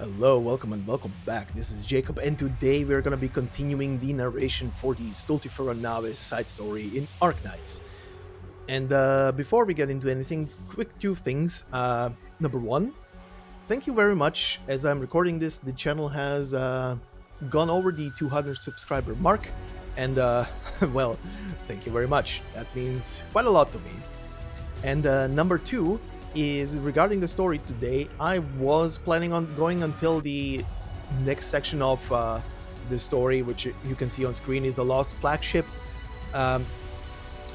Hello, welcome and welcome back. This is Jacob, and today we're gonna be continuing the narration for the Stultifera Navis side story in Arknights. And before we get into anything, quick two things. Number one, thank you very much. As I'm recording this, the channel has gone over the 200 subscriber mark, and well, thank you very much. That means quite a lot to me. And number two is regarding the story today. I was planning on going until the next section of the story, which you can see on screen is the Lost Flagship. I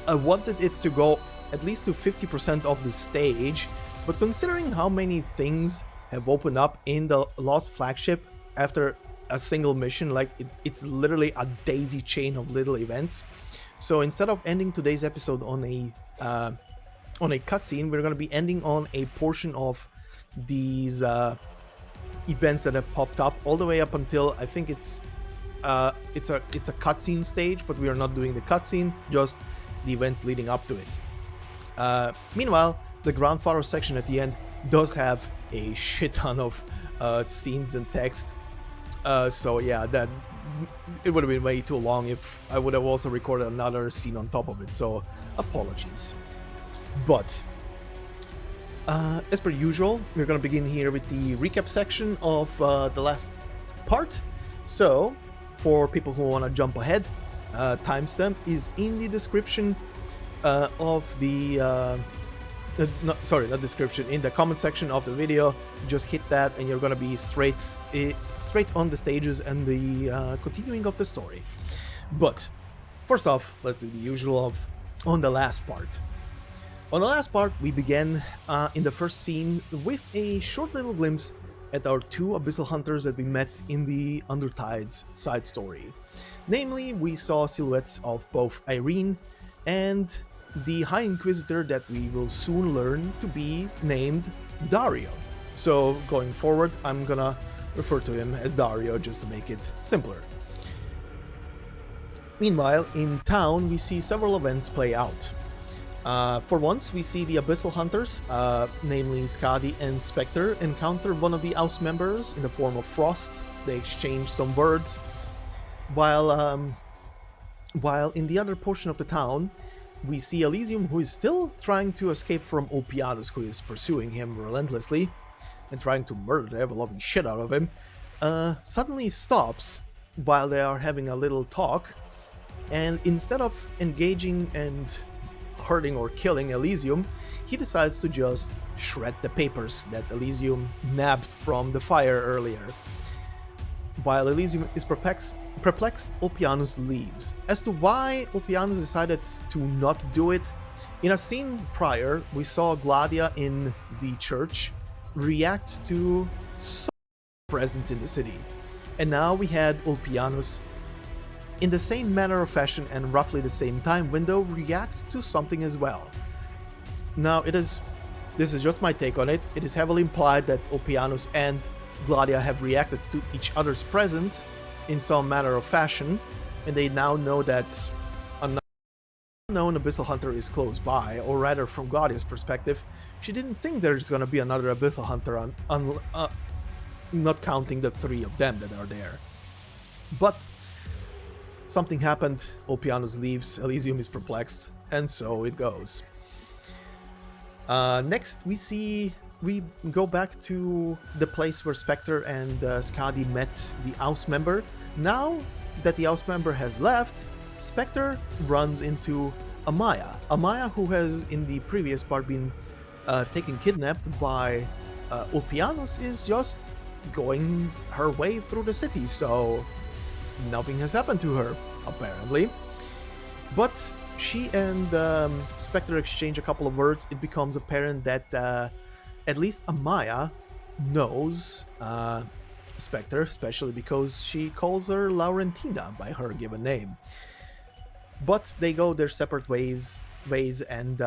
wanted it to go at least to 50% of the stage, but considering how many things have opened up in the Lost Flagship after a single mission, like it's literally a daisy chain of little events. So instead of ending today's episode on a cutscene, we're going to be ending on a portion of these events that have popped up all the way up until I think it's a cutscene stage, but we are not doing the cutscene, just the events leading up to it. Meanwhile, the Gran Faro section at the end does have a shit ton of scenes and text. So yeah, that it would have been way too long if I would have also recorded another scene on top of it. So apologies. But as per usual, we're going to begin here with the recap section of the last part. So for people who want to jump ahead, timestamp is in the description of the not description, in the comment section of the video. Just hit that and you're going to be straight on the stages and the continuing of the story. But first off, let's do the usual of on the last part. On the last part, we began in the first scene with a short little glimpse at our two abyssal hunters that we met in the Undertides side story. Namely, we saw silhouettes of both Irene and the High Inquisitor that we will soon learn to be named Dario. So going forward, I'm gonna refer to him as Dario just to make it simpler. Meanwhile, in town, we see several events play out. For once, we see the Abyssal Hunters, namely Skadi and Spectre, encounter one of the House members in the form of Frost. They exchange some words, while in the other portion of the town, we see Elysium, who is still trying to escape from Opianus, who is pursuing him relentlessly and trying to murder the ever-loving shit out of him, suddenly stops while they are having a little talk, and instead of engaging and hurting or killing Elysium, he decides to just shred the papers that Elysium nabbed from the fire earlier. While Elysium is perplexed, Opianus leaves. As to why Opianus decided to not do it, in a scene prior, we saw Gladia in the church react to some presence in the city. And now we had Opianus in the same manner of fashion and roughly the same time window react to something as well. Now this is just my take on it. It is heavily implied that Opianus and Gladia have reacted to each other's presence in some manner of fashion, and they now know that an unknown Abyssal Hunter is close by, or rather from Gladia's perspective, she didn't think there's gonna be another Abyssal Hunter, not counting the three of them that are there. But something happened, Opianus leaves, Elysium is perplexed, and so it goes. Next we go back to the place where Spectre and Skadi met the House member. Now that the House member has left, Spectre runs into Amaya. Amaya, who has in the previous part been taken kidnapped by Opianus, is just going her way through the city, so nothing has happened to her, apparently. But she and Spectre exchange a couple of words. It becomes apparent that at least Amaya knows Spectre, especially because she calls her Laurentina by her given name. But they go their separate ways and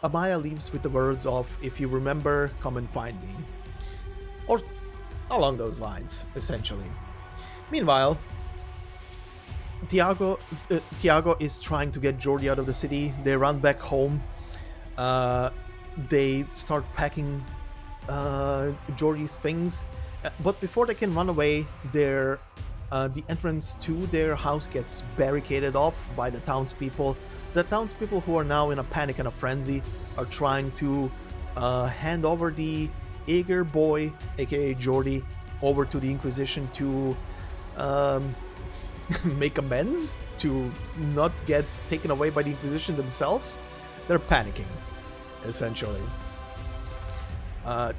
Amaya leaves with the words of, "If you remember, come and find me." Or along those lines, essentially. Meanwhile, Tiago is trying to get Jordi out of the city. They run back home. They start packing Jordy's things, but before they can run away, the entrance to their house gets barricaded off by the townspeople. The townspeople, who are now in a panic and a frenzy, are trying to hand over the eager boy, aka Jordy, over to the Inquisition to make amends, to not get taken away by the Inquisition themselves. They're panicking, essentially.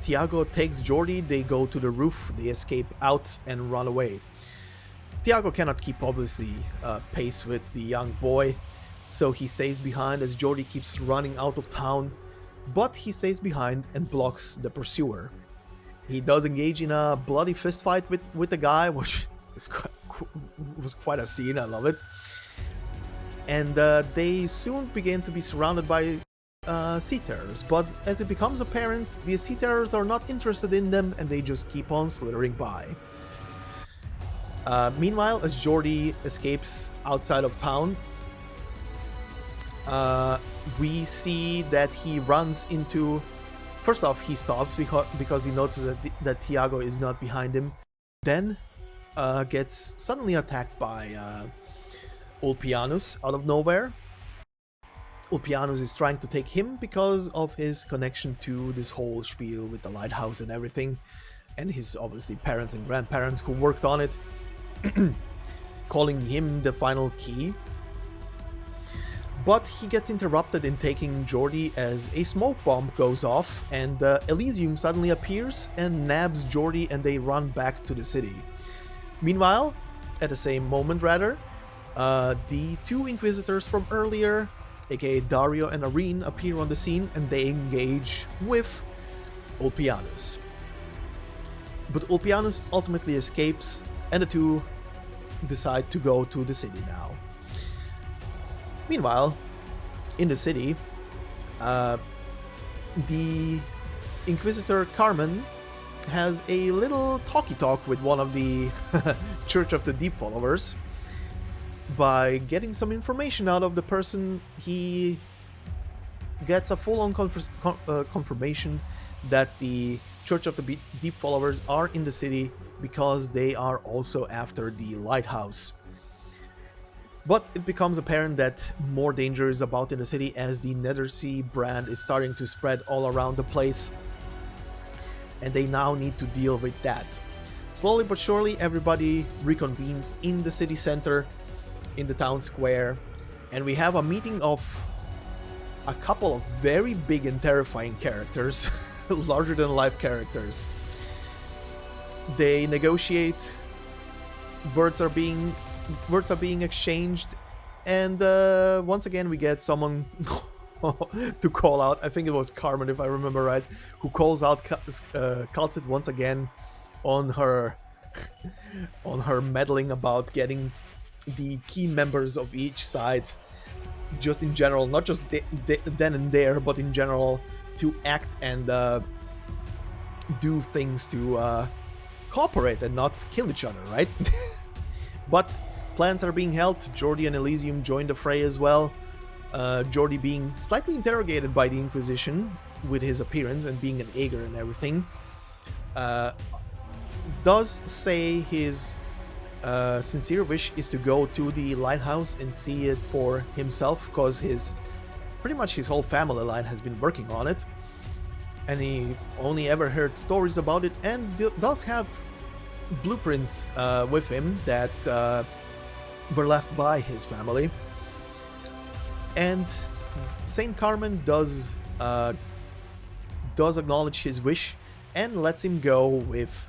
Tiago takes Jordy, they go to the roof, they escape out and run away. Tiago cannot keep, obviously, pace with the young boy, so he stays behind as Jordy keeps running out of town, but he stays behind and blocks the pursuer. He does engage in a bloody fistfight with the guy, which was quite a scene, I love it. And they soon begin to be surrounded by sea terrors, but as it becomes apparent, the sea terrors are not interested in them and they just keep on slithering by. Meanwhile, as Jordy escapes outside of town, we see that he runs into... First off, he stops because he notices that Tiago is not behind him. Then gets suddenly attacked by Ulpianus out of nowhere. Ulpianus is trying to take him because of his connection to this whole spiel with the lighthouse and everything, and his obviously parents and grandparents who worked on it, calling him the final key. But he gets interrupted in taking Jordy as a smoke bomb goes off and Elysium suddenly appears and nabs Jordy and they run back to the city. Meanwhile, at the same moment rather, the two Inquisitors from earlier, aka Dario and Irene, appear on the scene and they engage with Ulpianus. But Ulpianus ultimately escapes and the two decide to go to the city now. Meanwhile, in the city, the Inquisitor Carmen has a little talky-talk with one of the Church of the Deep followers. By getting some information out of the person, he gets a full-on confirmation that the Church of the Deep followers are in the city because they are also after the lighthouse. But it becomes apparent that more danger is about in the city as the Nethersea brand is starting to spread all around the place, and they now need to deal with that. Slowly but surely, everybody reconvenes in the city center, in the town square, and we have a meeting of a couple of very big and terrifying characters, larger than life characters. They negotiate, words are being exchanged, and once again we get someone to call out. I think it was Carmen, if I remember right, who calls out kal'tsit once again on her meddling about getting the key members of each side, just in general, not just then and there, but in general, to act and do things to cooperate and not kill each other, right? But plans are being held. Jordy and Elysium join the fray as well. Jordy being slightly interrogated by the Inquisition with his appearance and being an Ager and everything. Does say his sincere wish is to go to the lighthouse and see it for himself, because pretty much his whole family line has been working on it. And he only ever heard stories about it and does have blueprints with him that were left by his family. And Saint Carmen does acknowledge his wish and lets him go with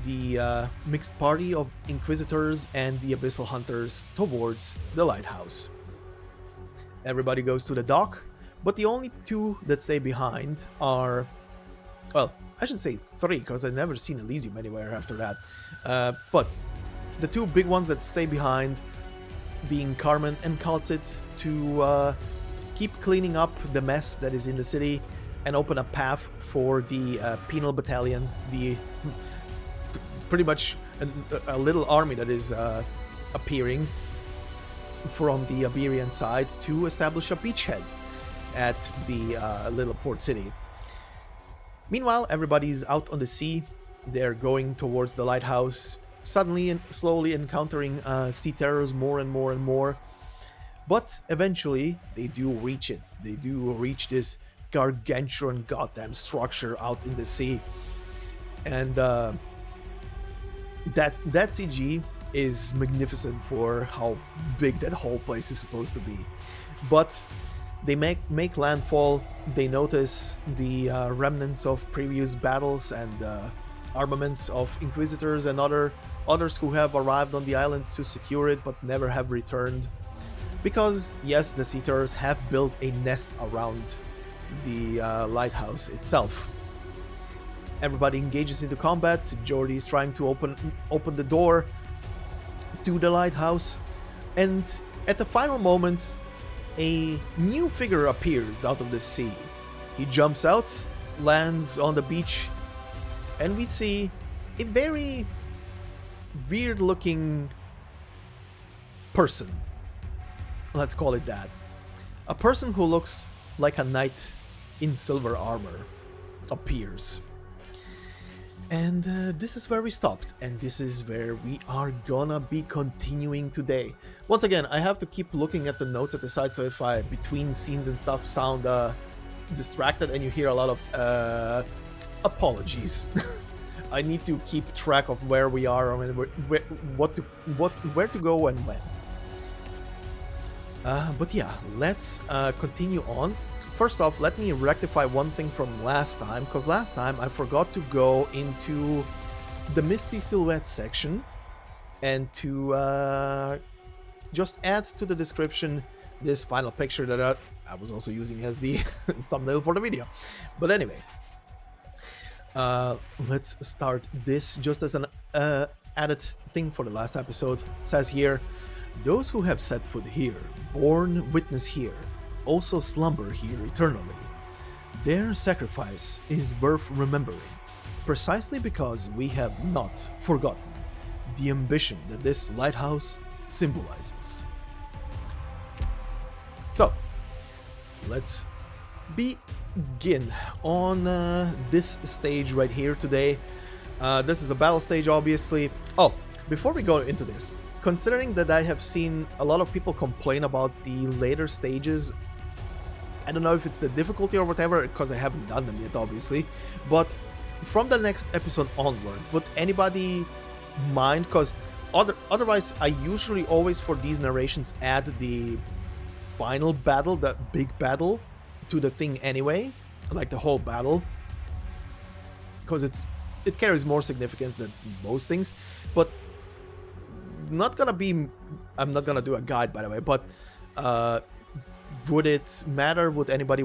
the mixed party of Inquisitors and the Abyssal Hunters towards the lighthouse. Everybody goes to the dock, but the only two that stay behind are, well, I should say three, because I've never seen Elysium anywhere after that. But the two big ones that stay behind being Carmen and kal'tsit to keep cleaning up the mess that is in the city and open a path for the penal battalion, the pretty much a little army that is appearing from the Iberian side to establish a beachhead at the little port city. Meanwhile, everybody's out on the sea. They're going towards the lighthouse, suddenly and slowly encountering sea terrors more and more and more. But eventually, they do reach it. They do reach this gargantuan goddamn structure out in the sea. And that CG is magnificent for how big that whole place is supposed to be. But they make landfall. They notice the remnants of previous battles and armaments of Inquisitors and others who have arrived on the island to secure it but never have returned. Because, yes, the Sea Terrors have built a nest around the lighthouse itself. Everybody engages into combat. Jordi is trying to open the door to the lighthouse, and at the final moments, a new figure appears out of the sea. He jumps out, lands on the beach, and we see a very weird-looking person. Let's call it that. A person who looks like a knight in silver armor appears. And this is where we stopped, and this is where we are gonna be continuing today. Once again, I have to keep looking at the notes at the side, so if I, between scenes and stuff, sound distracted and you hear a lot of apologies. I need to keep track of where we are and where to go and when. But yeah, let's continue on. First off, let me rectify one thing from last time, because last time I forgot to go into the Misty Silhouette section and to just add to the description this final picture that I was also using as the thumbnail for the video. But anyway, let's start this just as an added thing for the last episode. It says here, those who have set foot here, born witness here, also slumber here eternally. Their sacrifice is worth remembering, precisely because we have not forgotten the ambition that this lighthouse symbolizes. So, let's begin on this stage right here today. This is a battle stage, obviously. Oh, before we go into this, considering that I have seen a lot of people complain about the later stages, I don't know if it's the difficulty or whatever, because I haven't done them yet, obviously, but from the next episode onward, would anybody mind? Because otherwise, I usually always, for these narrations, add the final battle, that big battle, to the thing anyway, like the whole battle, because it carries more significance than most things. But I'm not gonna do a guide, by the way, but would it matter? Would anybody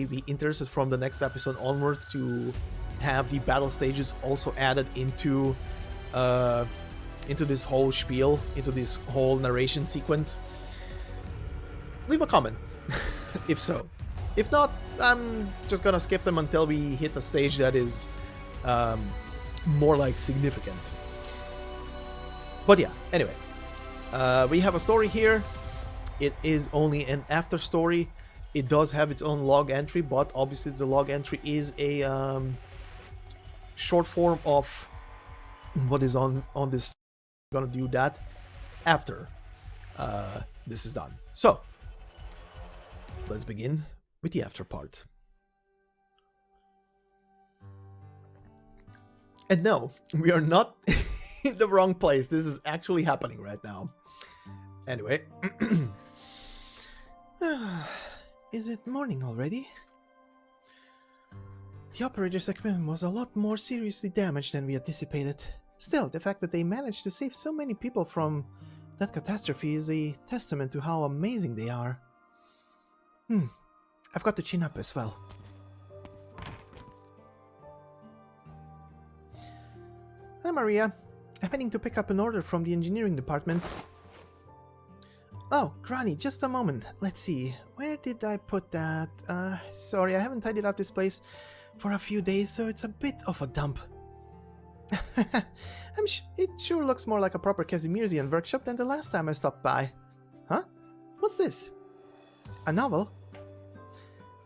be interested from the next episode onward to have the battle stages also added into this whole spiel, into this whole narration sequence? Leave a comment if so. If not, I'm just gonna skip them until we hit a stage that is more like significant. But yeah, anyway, we have a story here. It is only an after story. It does have its own log entry, but obviously the log entry is a short form of what is on this. I'm gonna do that after this is done. So let's begin with the after part. And no, we are not in the wrong place. This is actually happening right now. Anyway. Is it morning already? The operator's equipment was a lot more seriously damaged than we anticipated. Still, the fact that they managed to save so many people from that catastrophe is a testament to how amazing they are. I've got to chin up as well. Hi Maria, I'm heading to pick up an order from the engineering department. Oh, Granny, just a moment. Let's see, where did I put that? Sorry, I haven't tidied up this place for a few days, so it's a bit of a dump. It sure looks more like a proper Casimirzian workshop than the last time I stopped by. Huh? What's this? A novel?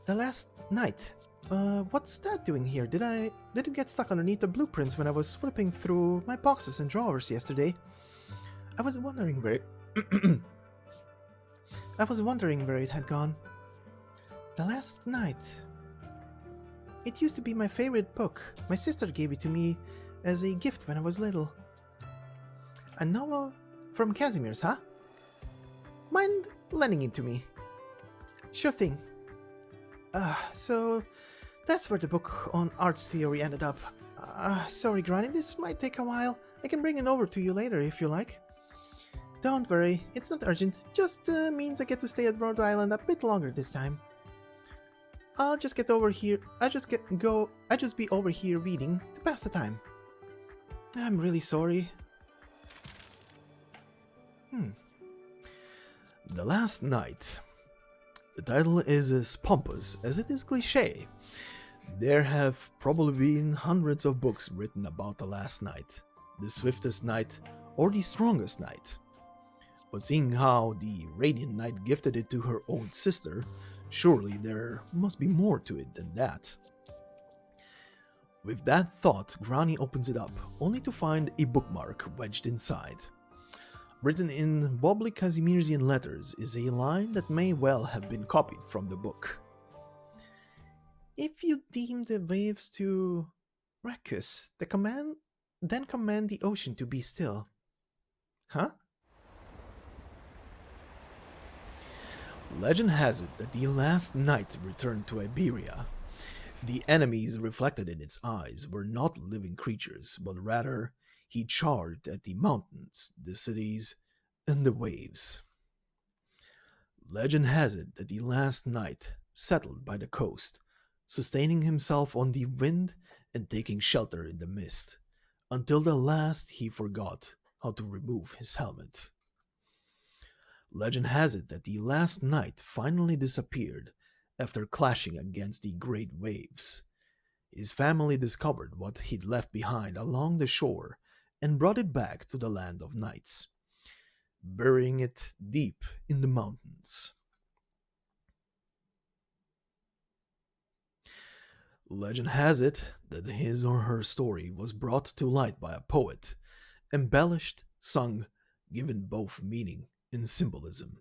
The Last Night. What's that doing here? Did it get stuck underneath the blueprints when I was flipping through my boxes and drawers yesterday? I was wondering where I was wondering where it had gone. The Last Night. It used to be my favorite book. My sister gave it to me as a gift when I was little. A novel from Casimir's, huh? Mind lending it to me? Sure thing. So that's where the book on arts theory ended up. Sorry, Granny, this might take a while. I can bring it over to you later if you like. Don't worry, it's not urgent. Just means I get to stay at Rhode Island a bit longer this time. I'll just get over here. I just be over here reading to pass the time. I'm really sorry. The Last Night. The title is as pompous as it is cliché. There have probably been hundreds of books written about the last night, the swiftest night, or the strongest night. But seeing how the Radiant Knight gifted it to her own sister, surely there must be more to it than that. With that thought, Granny opens it up, only to find a bookmark wedged inside. Written in wobbly Casimirsian letters is a line that may well have been copied from the book. If you deem the waves to ruckus, then command the ocean to be still. Huh? Legend has it that the last night returned to Iberia. The enemies reflected in its eyes were not living creatures, but rather he charged at the mountains, the cities, and the waves. Legend has it that the last night settled by the coast, sustaining himself on the wind and taking shelter in the mist, until the last he forgot how to remove his helmet. Legend has it that the last night finally disappeared after clashing against the great waves. His family discovered what he'd left behind along the shore and brought it back to the land of knights, burying it deep in the mountains. Legend has it that his or her story was brought to light by a poet, embellished, sung, given both meaning and symbolism,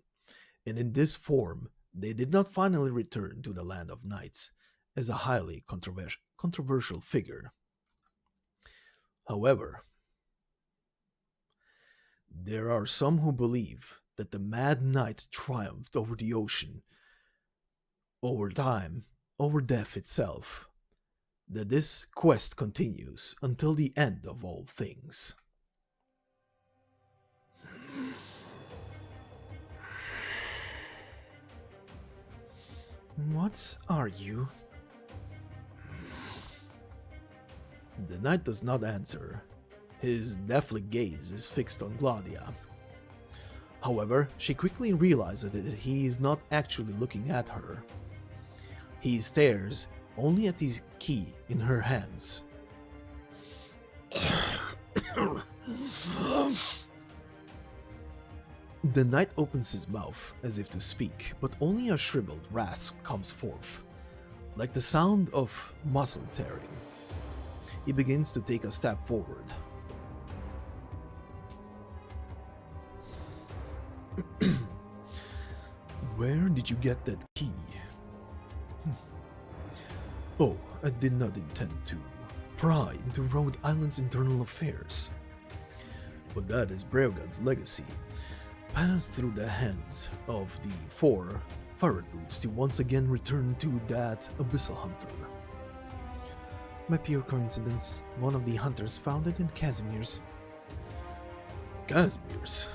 and in this form they did not finally return to the land of knights as a highly controversial figure. However, there are some who believe that the Mad Knight triumphed over the ocean, over time, over death itself, that this quest continues until the end of all things. What are you? The knight does not answer. His deathly gaze is fixed on Gladia. However, she quickly realizes that he is not actually looking at her. He stares only at the key in her hands. The knight opens his mouth as if to speak, but only a shriveled rasp comes forth, like the sound of muscle tearing. He begins to take a step forward. Where did you get that key? Oh, I did not intend to pry into Rhode Island's internal affairs. But that is Breogan's legacy, passed through the hands of the 4 Furred Boots to once again return to that abyssal hunter. By pure coincidence, one of the hunters found it in Casimir's. Casimir's?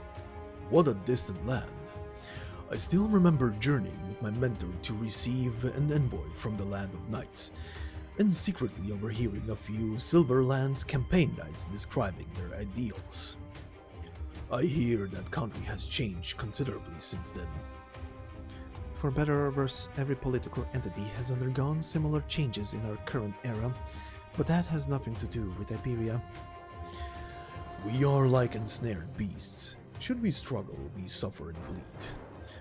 What a distant land. I still remember journeying with my mentor to receive an envoy from the land of knights, and secretly overhearing a few Silverlands campaign knights describing their ideals. I hear that country has changed considerably since then. For better or worse, every political entity has undergone similar changes in our current era, but that has nothing to do with Iberia. We are like ensnared beasts. Should we struggle, we suffer and bleed.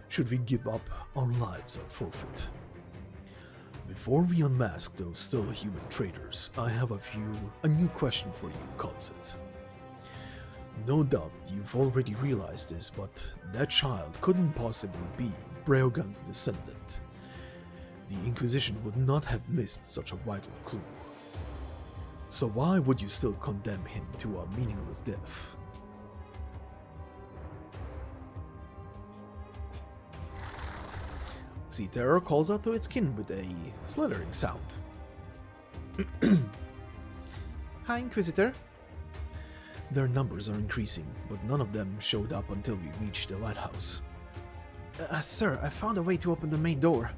Should we give up, our lives are forfeit. With Before we unmask those still human traitors, I have a new question for you, kal'tsit. No doubt you've already realized this, but that child couldn't possibly be Breogan's descendant. The Inquisition would not have missed such a vital clue. So why would you still condemn him to a meaningless death? Sea Terror calls out to its kin with a slithering sound. Hi, Inquisitor. Their numbers are increasing, but none of them showed up until we reached the lighthouse. Sir, I found a way to open the main door.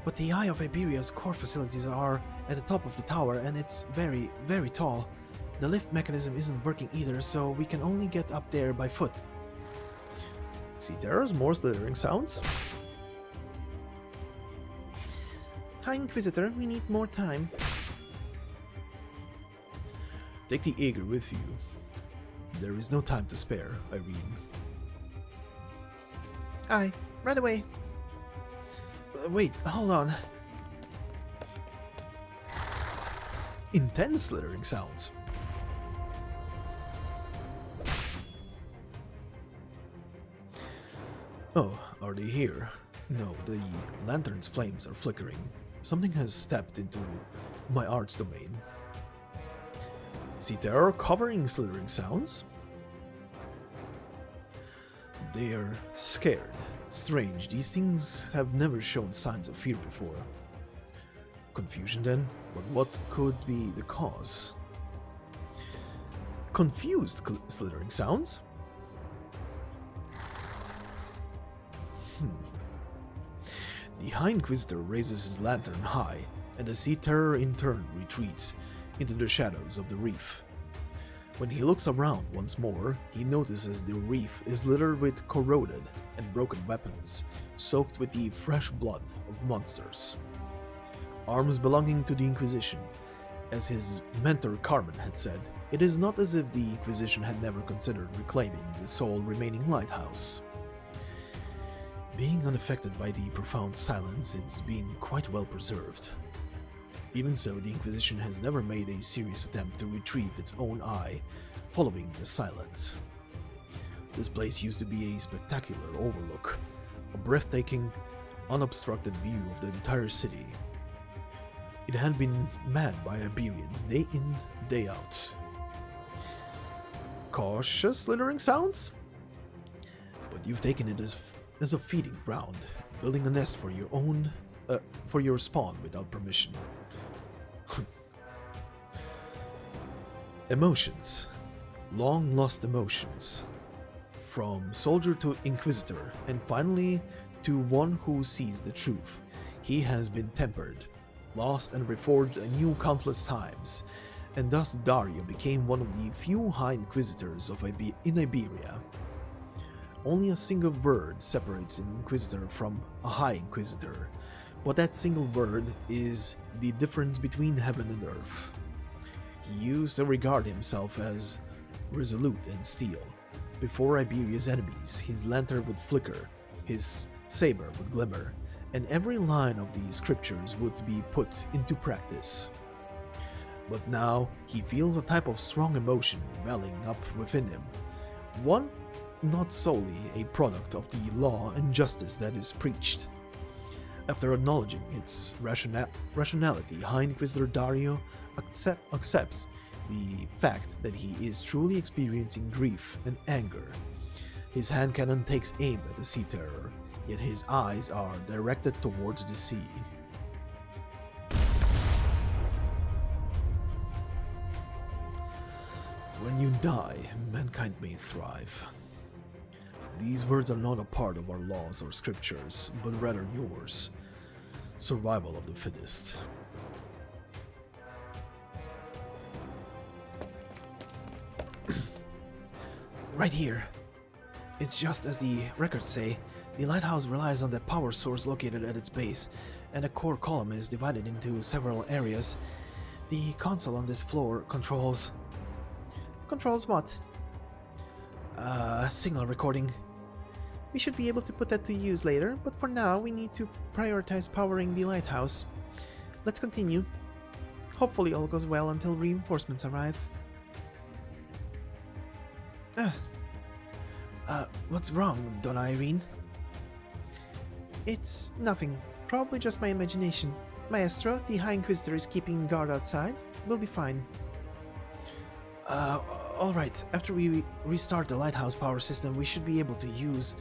But the Eye of Iberia's core facilities are at the top of the tower, and it's very, very tall. The lift mechanism isn't working either, so we can only get up there by foot. Sea Terror's more slithering sounds. Hi, Inquisitor, we need more time. Take the Eager with you. There is no time to spare, Irene. Aye, right away. Wait, hold on. Intense slithering sounds. Oh, are they here? No, the lantern's flames are flickering. Something has stepped into my art's domain. Sea Terror covering slithering sounds. They are scared. Strange, these things have never shown signs of fear before. Confusion then? But what could be the cause? Confused slithering sounds? The High Inquisitor raises his lantern high, and the Sea Terror in turn retreats into the shadows of the reef. When he looks around once more, he notices the reef is littered with corroded and broken weapons, soaked with the fresh blood of monsters. Arms belonging to the Inquisition. As his mentor Carmen had said, it is not as if the Inquisition had never considered reclaiming the sole remaining lighthouse. Being unaffected by the profound silence, it's been quite well preserved. Even so, the Inquisition has never made a serious attempt to retrieve its own eye following the silence. This place used to be a spectacular overlook, a breathtaking, unobstructed view of the entire city. It had been manned by Iberians day in, day out. Cautious slithering sounds? But you've taken it as a feeding ground, building a nest for your spawn without permission. Emotions. Long lost emotions. From soldier to inquisitor, and finally to one who sees the truth. He has been tempered, lost and reforged anew countless times, and thus Dario became one of the few High Inquisitors in Iberia. Only a single word separates an Inquisitor from a High Inquisitor, but that single word is the difference between heaven and earth. He used to regard himself as resolute and steel. Before Iberia's enemies, his lantern would flicker, his saber would glimmer, and every line of the scriptures would be put into practice. But now, he feels a type of strong emotion welling up within him, one not solely a product of the law and justice that is preached. After acknowledging its rationality, High Inquisitor Dario accepts the fact that he is truly experiencing grief and anger. His hand cannon takes aim at the Sea Terror, yet his eyes are directed towards the sea. When you die, mankind may thrive. These words are not a part of our laws or scriptures, but rather yours. Survival of the fittest. Right here. It's just as the records say, the lighthouse relies on the power source located at its base, and the core column is divided into several areas. The console on this floor controls... Controls what? Signal recording. We should be able to put that to use later, but for now we need to prioritize powering the lighthouse. let's continue. Hopefully all goes well until reinforcements arrive. What's wrong, Donna Irene? It's nothing. Probably just my imagination. Maestro, the High Inquisitor is keeping guard outside. We'll be fine. Alright. After we restart the lighthouse power system, we should be able to use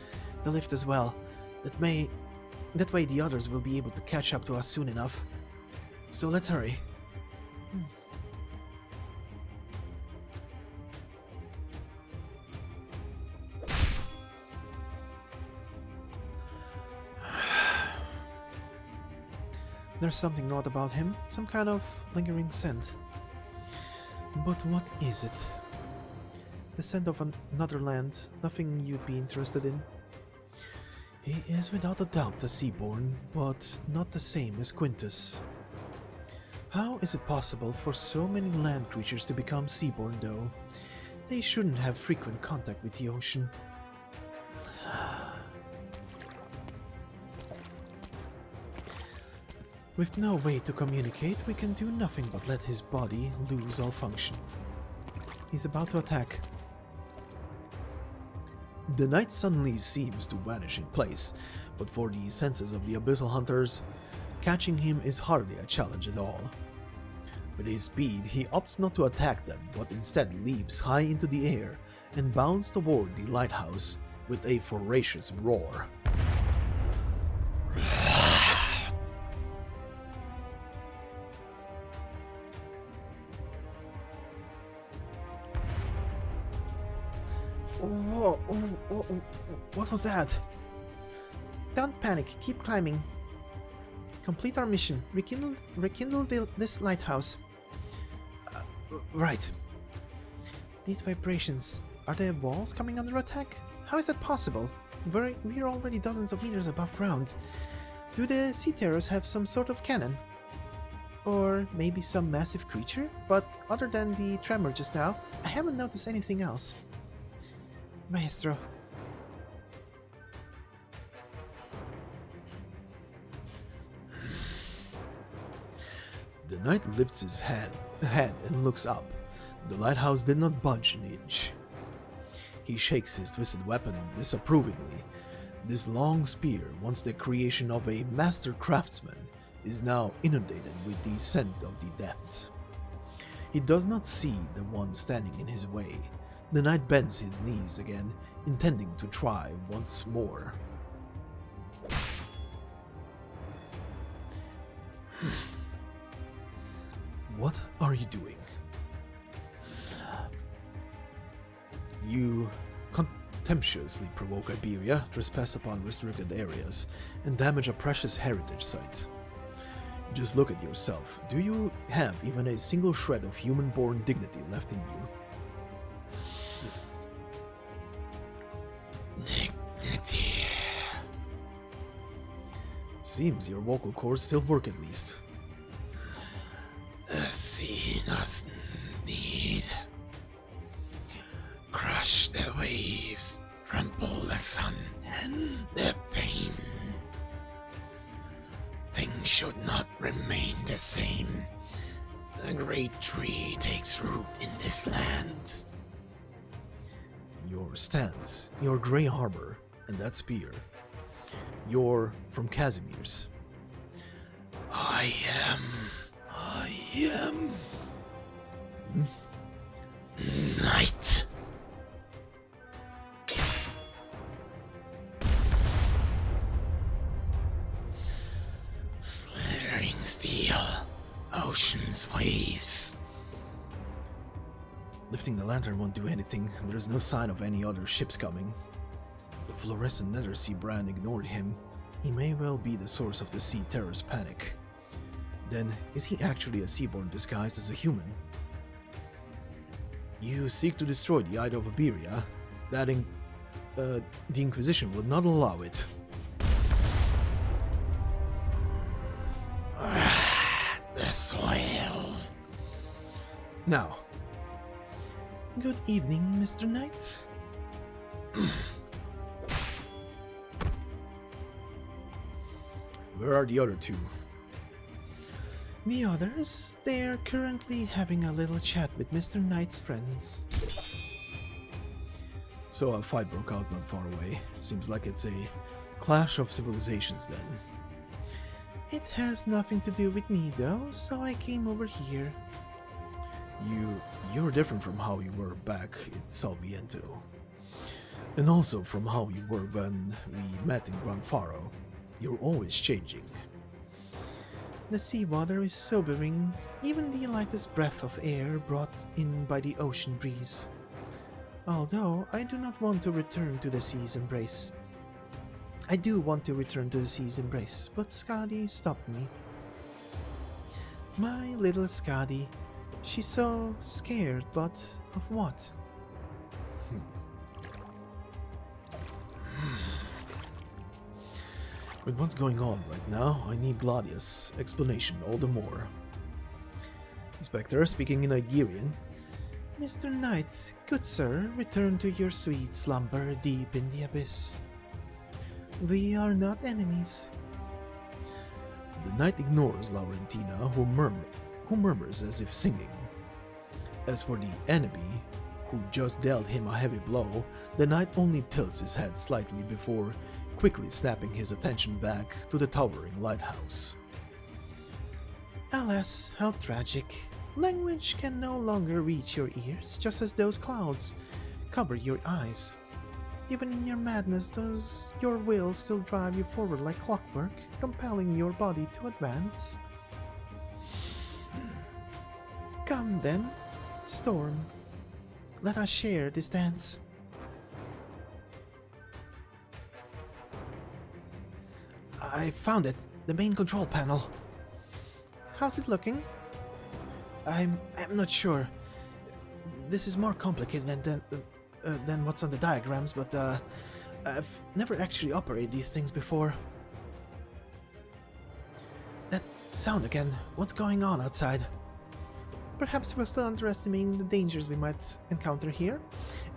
the lift as well. That way the others will be able to catch up to us soon enough. So let's hurry. There's something odd about him, some kind of lingering scent. But what is it? The scent of another land, nothing you'd be interested in. He is without a doubt a Seaborn, but not the same as Quintus. How is it possible for so many land creatures to become Seaborn though? They shouldn't have frequent contact with the ocean. With no way to communicate, we can do nothing but let his body lose all function. He's about to attack. The knight suddenly seems to vanish in place, but for the senses of the abyssal hunters, catching him is hardly a challenge at all. With his speed, he opts not to attack them, but instead leaps high into the air and bounds toward the lighthouse with a ferocious roar. What was that? Don't panic, keep climbing. Complete our mission. Rekindle this lighthouse. Right. These vibrations, are there walls coming under attack? How is that possible? We're already dozens of meters above ground. Do the sea terrors have some sort of cannon? Or maybe some massive creature? But other than the tremor just now, I haven't noticed anything else. Maestro. The knight lifts his head and looks up. The lighthouse did not budge an inch. He shakes his twisted weapon disapprovingly. This long spear, once the creation of a master craftsman, is now inundated with the scent of the depths. He does not see the one standing in his way. The knight bends his knees again, intending to try once more. What are you doing? You contemptuously provoke Iberia, trespass upon restricted areas, and damage a precious heritage site. Just look at yourself. Do you have even a single shred of human-born dignity left in you? Dignity. Seems your vocal cords still work at least. The sea doesn't need. Crush the waves, trample the sun, and the pain. Things should not remain the same. The great tree takes root in this land. Your stance, your grey harbor, and that spear. You're from Casimir's. I am... Knight. Slithering steel, ocean's waves. Lifting the lantern won't do anything. There's no sign of any other ships coming. The fluorescent Nethersea brand ignored him. He may well be the source of the sea terror's panic. Then, is he actually a Seaborn disguised as a human? You seek to destroy the Idol of Iberia? The Inquisition would not allow it. The soil. Now. Good evening, Mr. Knight. Where are the other two? The others, they're currently having a little chat with Mr. Knight's friends. So a fight broke out not far away. Seems like it's a clash of civilizations then. It has nothing to do with me though, so I came over here. You're different from how you were back in Salviento. And also from how you were when we met in Gran Faro. You're always changing. The seawater is sobering, even the lightest breath of air brought in by the ocean breeze. Although I do not want to return to the sea's embrace. I do want to return to the sea's embrace, but Skadi stopped me. My little Skadi. She's so scared, but of what? With what's going on right now, I need Gladius' explanation all the more. Inspector, speaking in Iberian. Mr. Knight, good sir, return to your sweet slumber deep in the abyss. We are not enemies. The knight ignores Laurentina, who murmurs as if singing. As for the enemy, who just dealt him a heavy blow, the knight only tilts his head slightly before quickly snapping his attention back to the towering lighthouse. Alas, how tragic. Language can no longer reach your ears, just as those clouds cover your eyes. Even in your madness, does your will still drive you forward like clockwork, compelling your body to advance? Come then, Storm. Let us share this dance. I found it, the main control panel. How's it looking? I'm not sure. This is more complicated than what's on the diagrams, but I've never actually operated these things before. That sound again. What's going on outside? Perhaps we're still underestimating the dangers we might encounter here.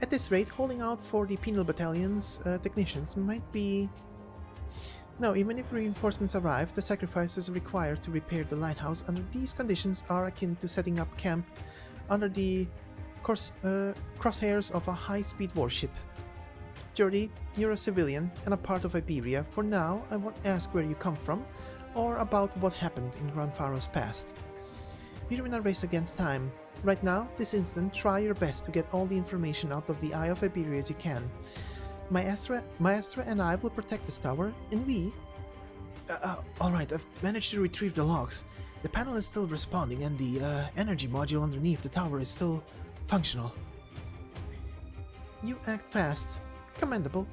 At this rate, holding out for the penal battalion's technicians might be... No, even if reinforcements arrive, the sacrifices required to repair the lighthouse under these conditions are akin to setting up camp under the crosshairs of a high-speed warship. Jordi, you're a civilian and a part of Iberia. For now, I won't ask where you come from or about what happened in Gran Faro's past. We're in a race against time. Right now, this instant, try your best to get all the information out of the Eye of Iberia as you can. Maestra and I will protect this tower, and we... Alright, I've managed to retrieve the logs. The panel is still responding, and the energy module underneath the tower is still functional. You act fast. Commendable.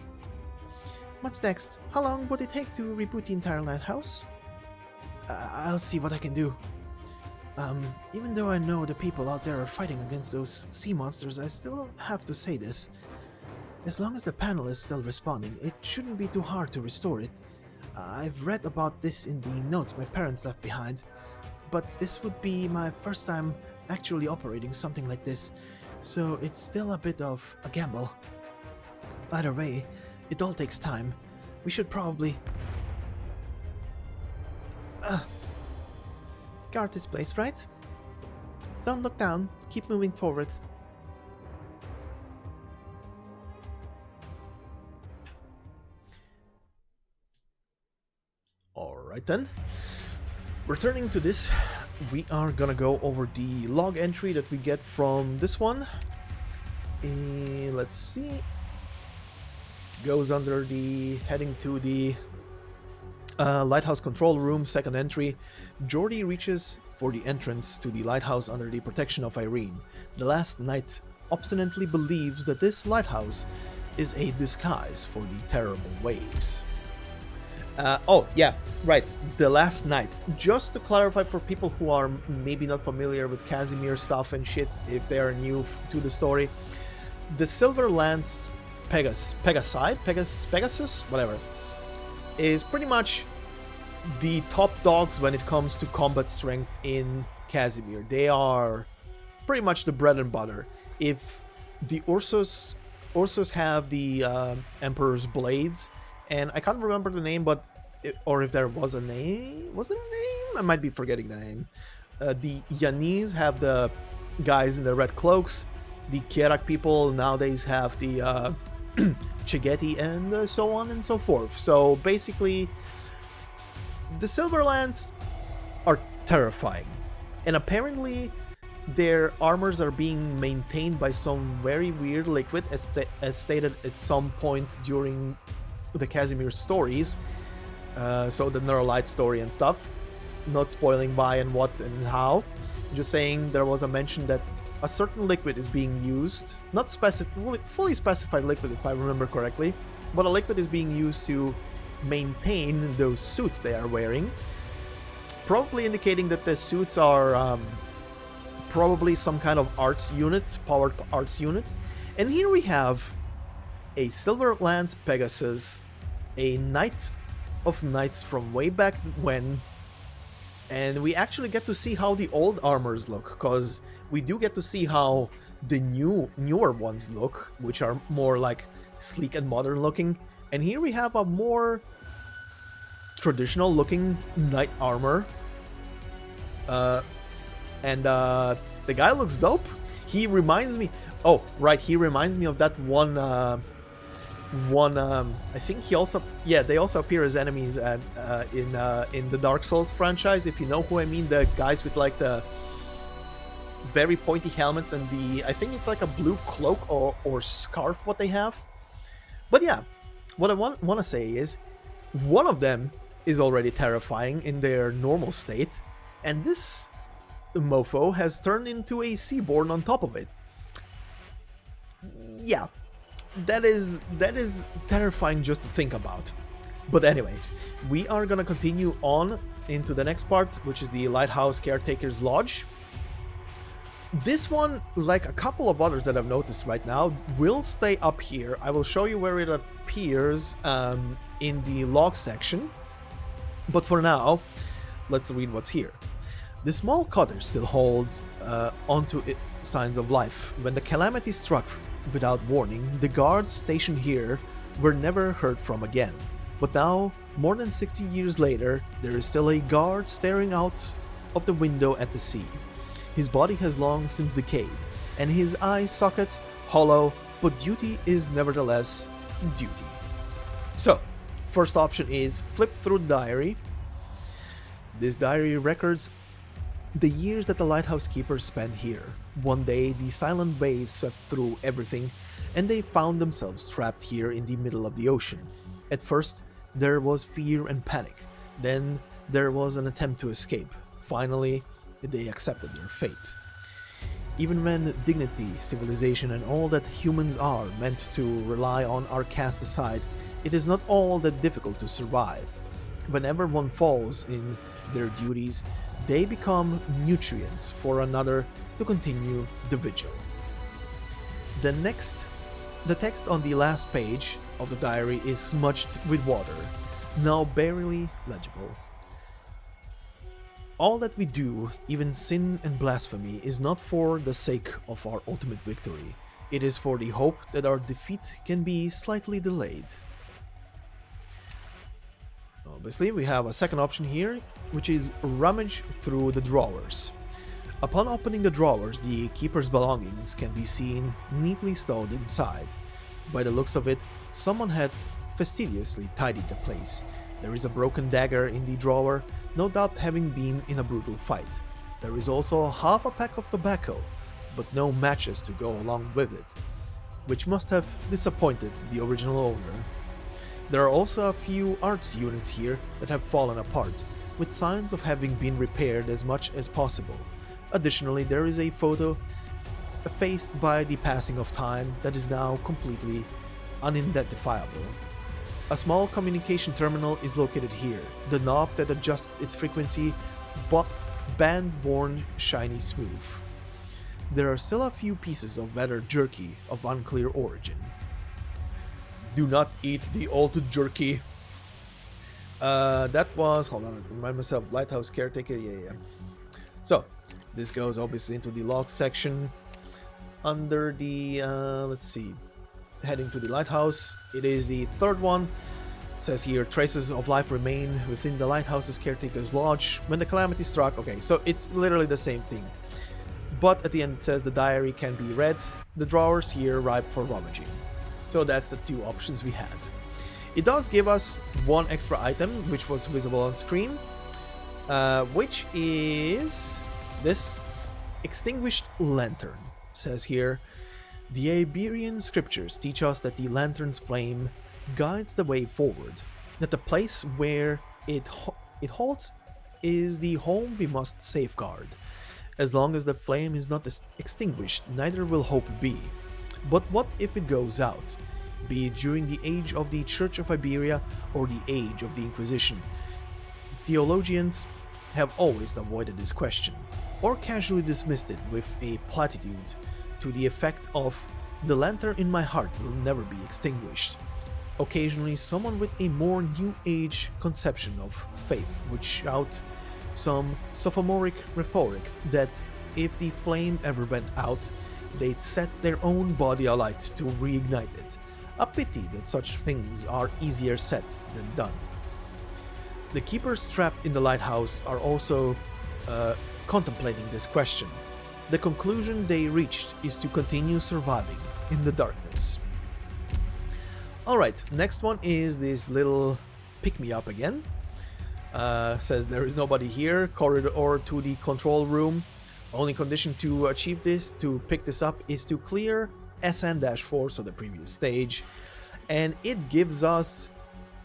What's next? How long would it take to reboot the entire lighthouse? I'll see what I can do. Even though I know the people out there are fighting against those sea monsters, I still have to say this. As long as the panel is still responding, it shouldn't be too hard to restore it. I've read about this in the notes my parents left behind, but this would be my first time actually operating something like this, so it's still a bit of a gamble. Either way, it all takes time. We should probably... guard this place, right? Don't look down, keep moving forward. Alright then, returning to this, we are gonna go over the log entry that we get from this one. Let's see, goes under the heading to the lighthouse control room, second entry. Jordi reaches for the entrance to the lighthouse under the protection of Irene. The last knight obstinately believes that this lighthouse is a disguise for the terrible waves. Oh, yeah, right, the last night. Just to clarify for people who are maybe not familiar with Casimir stuff and shit, if they are new to the story, the Silver Lance Pegasus, whatever, is pretty much the top dogs when it comes to combat strength in Casimir. They are pretty much the bread and butter. If the Ursus have the Emperor's Blades, and I can't remember the name, but or if there was a name. Was there a name? I might be forgetting the name. The Yanese have the guys in the red cloaks. The Kerak people nowadays have the Chegeti and so on and so forth. So basically, the Silverlands are terrifying. And apparently, their armors are being maintained by some very weird liquid, as stated at some point during the Casimir stories. So the Neuralite story and stuff. Not spoiling why and what and how. Just saying there was a mention that a certain liquid is being used. Not fully specified liquid, if I remember correctly. But a liquid is being used to maintain those suits they are wearing. Probably indicating that the suits are probably some kind of arts unit, powered arts unit. And here we have a Silverlands Pegasus, a Knight of Knights from way back when, and we actually get to see how the old armors look, because we do get to see how the newer ones look, which are more like sleek and modern looking. And here we have a more traditional looking knight armor. And the guy looks dope. He reminds me... Oh, right, he reminds me of that one... I think he also... Yeah, they also appear as enemies in the Dark Souls franchise, if you know who I mean. The guys with, like, the very pointy helmets and the... I think it's like a blue cloak or scarf what they have. But yeah, what I want to say is, one of them is already terrifying in their normal state, and this mofo has turned into a Seaborn on top of it. Yeah, that is terrifying just to think about. But anyway, we are gonna continue on into the next part, which is the Lighthouse Caretaker's Lodge. This one, like a couple of others that I've noticed right now, will stay up here. I will show you where it appears in the log section. But for now, let's read what's here. The small cottage still holds onto signs of life. When the calamity struck without warning, the guards stationed here were never heard from again. But now, more than 60 years later, there is still a guard staring out of the window at the sea. His body has long since decayed, and his eye sockets hollow, but duty is nevertheless duty. So, first option is flip through the diary. This diary records the years that the lighthouse keepers spent here. One day, the silent waves swept through everything, and they found themselves trapped here in the middle of the ocean. At first, there was fear and panic. Then, there was an attempt to escape. Finally, they accepted their fate. Even when dignity, civilization, and all that humans are meant to rely on are cast aside, it is not all that difficult to survive. Whenever one falls in their duties, they become nutrients for another to continue the vigil. The text on the last page of the diary is smudged with water, now barely legible. All that we do, even sin and blasphemy, is not for the sake of our ultimate victory. It is for the hope that our defeat can be slightly delayed. Obviously, we have a second option here, which is rummage through the drawers. Upon opening the drawers, the keeper's belongings can be seen neatly stowed inside. By the looks of it, someone had fastidiously tidied the place. There is a broken dagger in the drawer, no doubt having been in a brutal fight. There is also half a pack of tobacco, but no matches to go along with it, which must have disappointed the original owner. There are also a few arts units here that have fallen apart, with signs of having been repaired as much as possible. Additionally, there is a photo effaced by the passing of time that is now completely unidentifiable. A small communication terminal is located here, the knob that adjusts its frequency, band-worn shiny smooth. There are still a few pieces of weathered jerky of unclear origin. Do not eat the old jerky. That was, hold on, remind myself, Lighthouse Caretaker, yeah. So, this goes obviously into the log section. Under the, let's see, heading to the lighthouse, it is the third one. Says here, traces of life remain within the lighthouse's caretaker's lodge when the calamity struck. Okay, so it's literally the same thing. But at the end it says the diary can be read, the drawers here ripe for rummaging. So that's the two options we had. It does give us one extra item, which was visible on screen, which is this extinguished lantern. Says here, the Iberian scriptures teach us that the lantern's flame guides the way forward, that the place where it holds is the home we must safeguard. As long as the flame is not extinguished, neither will hope be. But what if it goes out? Be it during the age of the Church of Iberia or the age of the Inquisition. Theologians have always avoided this question, or casually dismissed it with a platitude to the effect of, "The lantern in my heart will never be extinguished." Occasionally, someone with a more New Age conception of faith would shout some sophomoric rhetoric that if the flame ever went out, they'd set their own body alight to reignite it. A pity that such things are easier said than done. The keepers trapped in the lighthouse are also contemplating this question. The conclusion they reached is to continue surviving in the darkness. Alright, next one is this little pick-me-up again. Says there is nobody here, corridor to the control room. Only condition to achieve this, to pick this up, is to clear SN-4, so the previous stage. And it gives us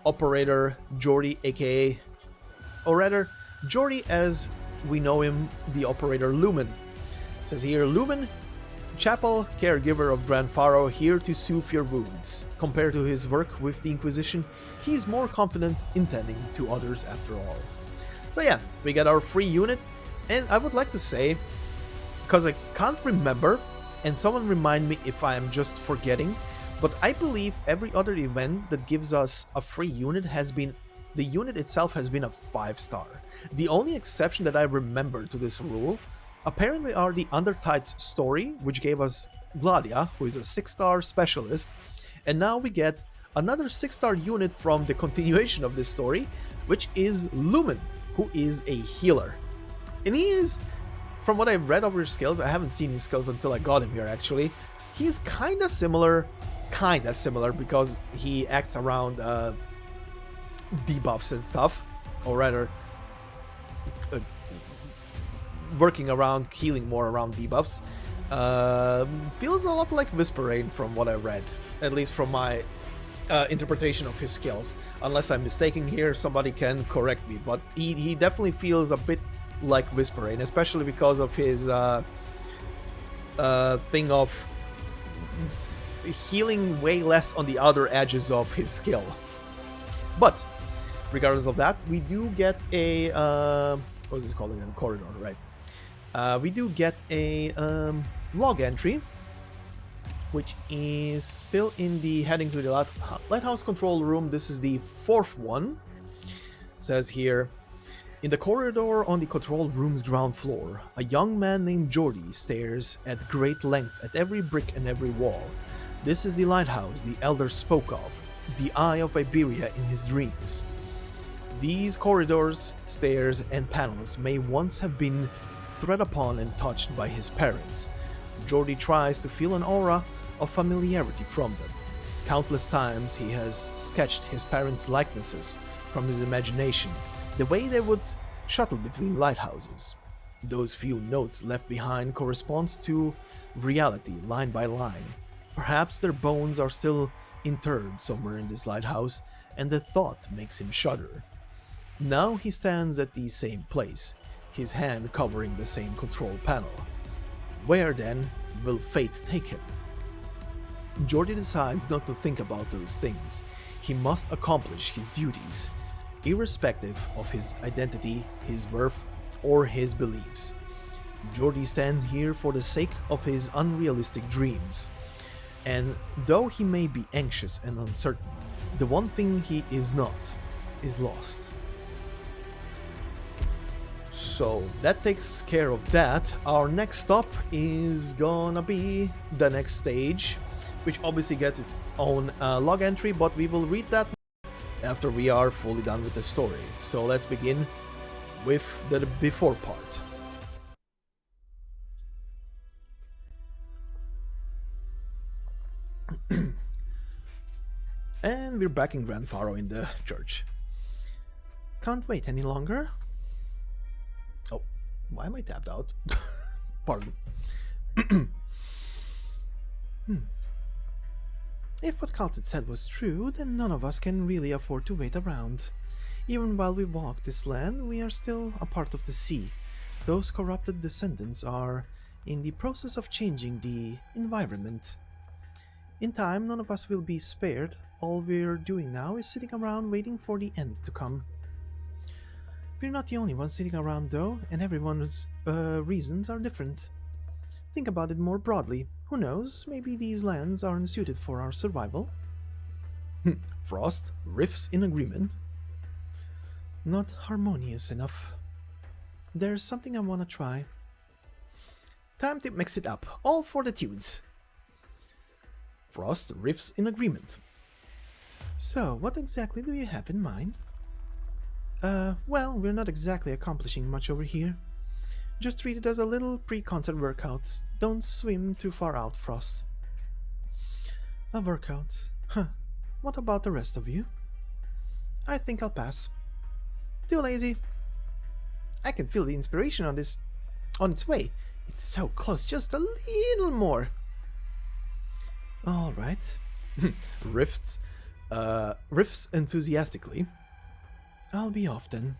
Operator Jordi, aka, or rather, Jordi as we know him, the Operator Lumen. Says here, Lumen, chapel caregiver of Gran Faro, here to soothe your wounds. Compared to his work with the Inquisition, he's more confident in tending to others after all. So yeah, we got our free unit, and I would like to say, because I can't remember, and someone remind me if I am just forgetting, but I believe every other event that gives us a free unit has been, the unit itself has been a 5-star. The only exception that I remember to this rule apparently are the Arknights story, which gave us Gladia, who is a 6-star specialist, and now we get another 6-star unit from the continuation of this story, which is Lumen, who is a healer. And he is, from what I've read over his skills, I haven't seen his skills until I got him here actually, he's kinda similar because he acts around debuffs and stuff, or rather working around, healing more around debuffs. Feels a lot like Whisperain from what I read, at least from my interpretation of his skills. Unless I'm mistaken here, somebody can correct me, but he definitely feels a bit like Whisperain, especially because of his thing of healing way less on the other edges of his skill. But regardless of that, we do get a what is this called again? Corridor, right? We do get a log entry, which is still in the heading to the lighthouse control room. This is the 4th one. It says here, in the corridor on the control room's ground floor, a young man named Jordi stares at great length at every brick and every wall. This is the lighthouse the elder spoke of, the eye of Iberia in his dreams. These corridors, stairs, and panels may once have been tread upon and touched by his parents. Jordi tries to feel an aura of familiarity from them. Countless times he has sketched his parents' likenesses from his imagination, the way they would shuttle between lighthouses. Those few notes left behind correspond to reality line by line. Perhaps their bones are still interred somewhere in this lighthouse, and the thought makes him shudder. Now he stands at the same place, his hand covering the same control panel. Where then will fate take him? Jordi decides not to think about those things. He must accomplish his duties, irrespective of his identity, his worth, or his beliefs. Jordi stands here for the sake of his unrealistic dreams. And though he may be anxious and uncertain, the one thing he is not is lost. So that takes care of that. Our next stop is gonna be the next stage, which obviously gets its own log entry, but we will read that after we are fully done with the story. So let's begin with the before part. And we're back in Gran Faro in the church. Can't wait any longer. Oh, why am I tapped out? Pardon. If what kal'tsit said was true, then none of us can really afford to wait around. Even while we walk this land, we are still a part of the sea. Those corrupted descendants are in the process of changing the environment. In time, none of us will be spared. All we're doing now is sitting around waiting for the end to come. We're not the only ones sitting around though, and everyone's reasons are different. Think about it more broadly. Who knows, maybe these lands aren't suited for our survival. Frost, rifts in agreement. Not harmonious enough. There's something I wanna try. Time to mix it up, all for the tunes. Frost, rifts in agreement. So, what exactly do you have in mind? Well, we're not exactly accomplishing much over here. Just treat it as a little pre-concert workout. Don't swim too far out, Frost. A workout? Huh. What about the rest of you? I think I'll pass. Too lazy. I can feel the inspiration on its way. It's so close, just a little more. Alright. Riffs enthusiastically. I'll be off then.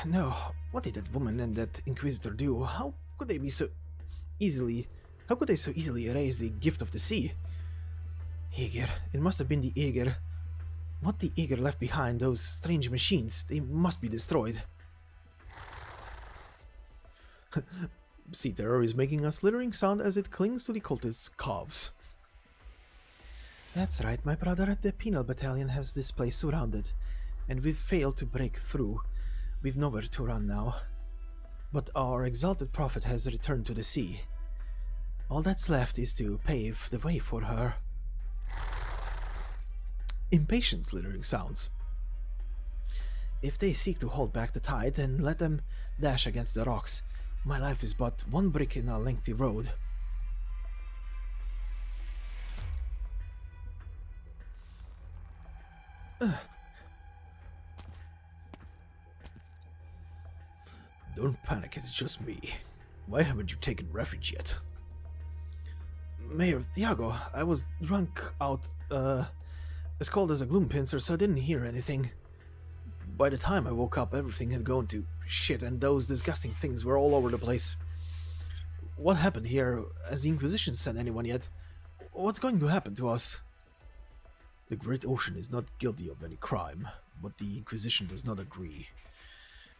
No, what did that woman and that Inquisitor do? How could they so easily erase the gift of the sea? Aegir. It must have been the Aegir. What the Aegir left behind, those strange machines, they must be destroyed. Sea Terror is making a slithering sound as it clings to the cultist's calves. That's right, my brother. The penal battalion has this place surrounded, and we've failed to break through. We've nowhere to run now. But our exalted prophet has returned to the sea. All that's left is to pave the way for her. Impatient slithering sounds. If they seek to hold back the tide, then let them dash against the rocks. My life is but one brick in a lengthy road. Don't panic, it's just me. Why haven't you taken refuge yet? Mayor Thiago, I was drunk out, as cold as a gloom pincer, so I didn't hear anything. By the time I woke up, everything had gone to shit, and those disgusting things were all over the place. What happened here? Has the Inquisition sent anyone yet? What's going to happen to us? The Great Ocean is not guilty of any crime, but the Inquisition does not agree.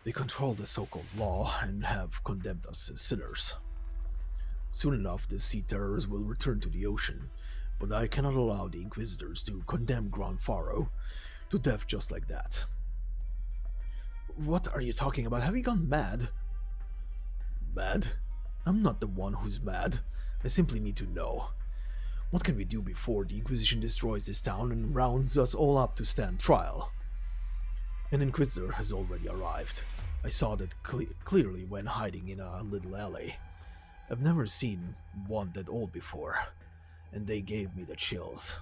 They control the so-called law and have condemned us as sinners. Soon enough, the sea terrors will return to the ocean, but I cannot allow the Inquisitors to condemn Gran Faro to death just like that. What are you talking about? Have you gone mad? Mad? I'm not the one who's mad. I simply need to know. What can we do before the Inquisition destroys this town and rounds us all up to stand trial? An Inquisitor has already arrived. I saw that clearly when hiding in a little alley. I've never seen one that old before, and they gave me the chills.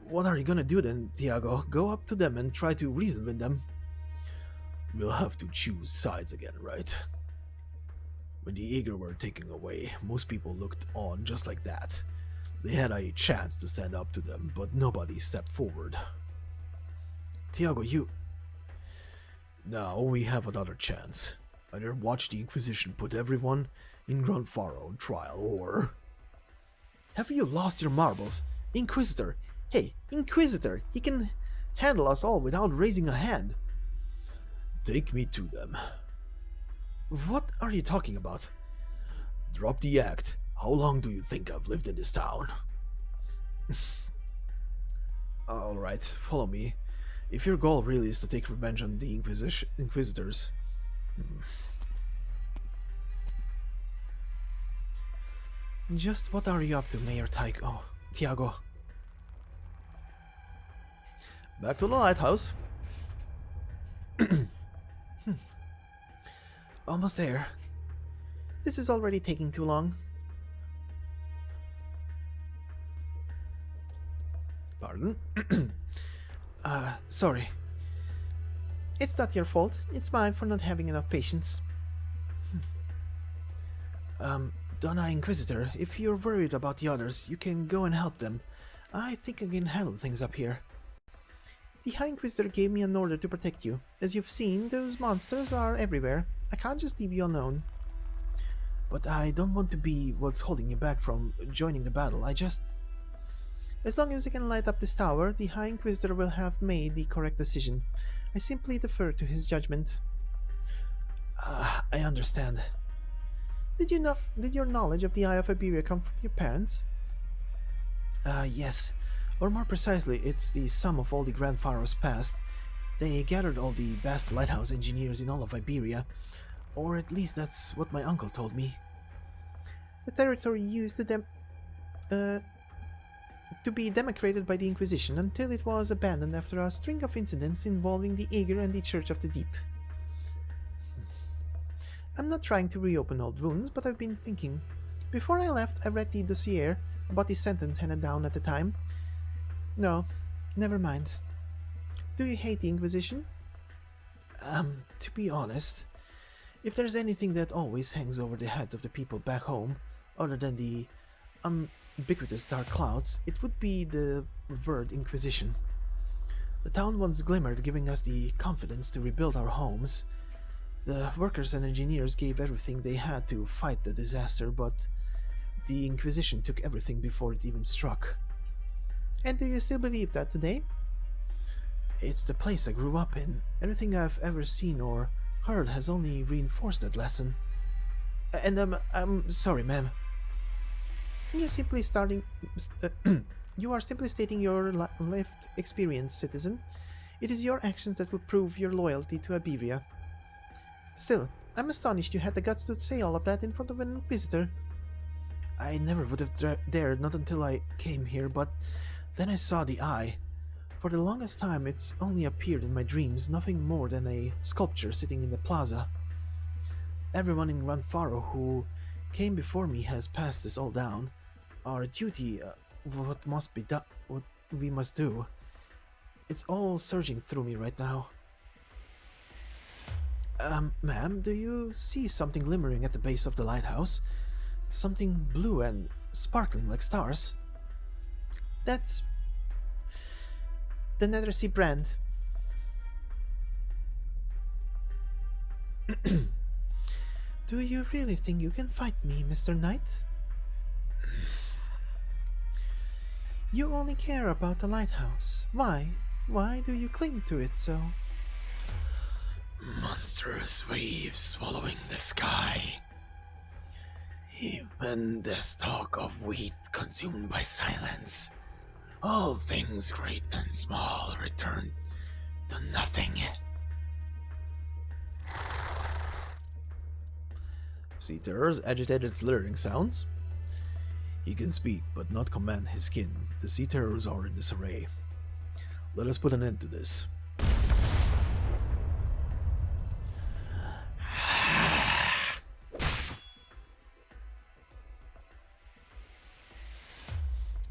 What are you gonna do then, Thiago? Go up to them and try to reason with them? We'll have to choose sides again, right? When the Aegir were taken away, most people looked on just like that. They had a chance to stand up to them, but nobody stepped forward. Thiago, you... Now we have another chance. Either watch the Inquisition put everyone in Gran Faro on trial, or... Have you lost your marbles? Inquisitor! Hey, Inquisitor! He can handle us all without raising a hand. Take me to them. What are you talking about? Drop the act. How long do you think I've lived in this town? Alright, follow me. If your goal really is to take revenge on the Inquisitors... Just what are you up to, Mayor Tiago? Back to the lighthouse. Almost there. This is already taking too long. Pardon? Sorry. It's not your fault. It's mine for not having enough patience. Donna Inquisitor, if you're worried about the others, you can go and help them. I think I can handle things up here. The High Inquisitor gave me an order to protect you. As you've seen, those monsters are everywhere. I can't just leave you alone. But I don't want to be what's holding you back from joining the battle. As long as I can light up this tower, the High Inquisitor will have made the correct decision. I simply defer to his judgment. I understand. Did your knowledge of the Eye of Iberia come from your parents? Yes. Or more precisely, it's the sum of all the Gran Faros past. They gathered all the best lighthouse engineers in all of Iberia. Or at least that's what my uncle told me. The territory used to be democrated by the Inquisition until it was abandoned after a string of incidents involving the Aegir and the Church of the Deep. I'm not trying to reopen old wounds, but I've been thinking. Before I left, I read the dossier about the sentence handed down at the time. No, never mind. Do you hate the Inquisition? To be honest, if there's anything that always hangs over the heads of the people back home, other than the ubiquitous dark clouds, it would be the word Inquisition. The town once glimmered, giving us the confidence to rebuild our homes. The workers and engineers gave everything they had to fight the disaster, but the Inquisition took everything before it even struck. And do you still believe that today? It's the place I grew up in. Everything I've ever seen or heard has only reinforced that lesson. And I'm sorry, ma'am. You're simply you are simply stating your lived experience, citizen. It is your actions that will prove your loyalty to Iberia. Still, I'm astonished you had the guts to say all of that in front of an Inquisitor. I never would have dared, not until I came here, but then I saw the eye. For the longest time, it's only appeared in my dreams, nothing more than a sculpture sitting in the plaza. Everyone in Gran Faro who came before me has passed this all down. Our duty, what we must do. It's all surging through me right now. Ma'am, do you see something glimmering at the base of the lighthouse? Something blue and sparkling like stars? That's the Nethersea brand. Do you really think you can fight me, Mr. Knight? You only care about the lighthouse. Why? Why do you cling to it so? Monstrous waves swallowing the sky. Even the stalk of wheat consumed by silence. All things great and small return to nothing. Sea Terror's agitated slurring sounds. He can speak, but not command his kin. The Sea Terrors are in disarray. Let us put an end to this.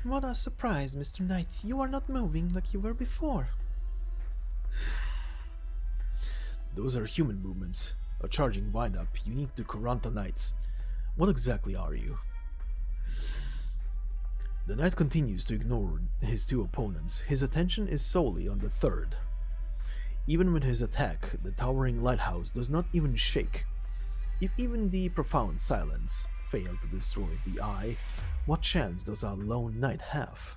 What a surprise, Mr. Knight. You are not moving like you were before. Those are human movements. A charging wind-up unique to Kuranta Knights. What exactly are you? The Knight continues to ignore his two opponents. His attention is solely on the third. Even with his attack, the towering lighthouse does not even shake. If even the profound silence failed to destroy the eye, what chance does a lone knight have?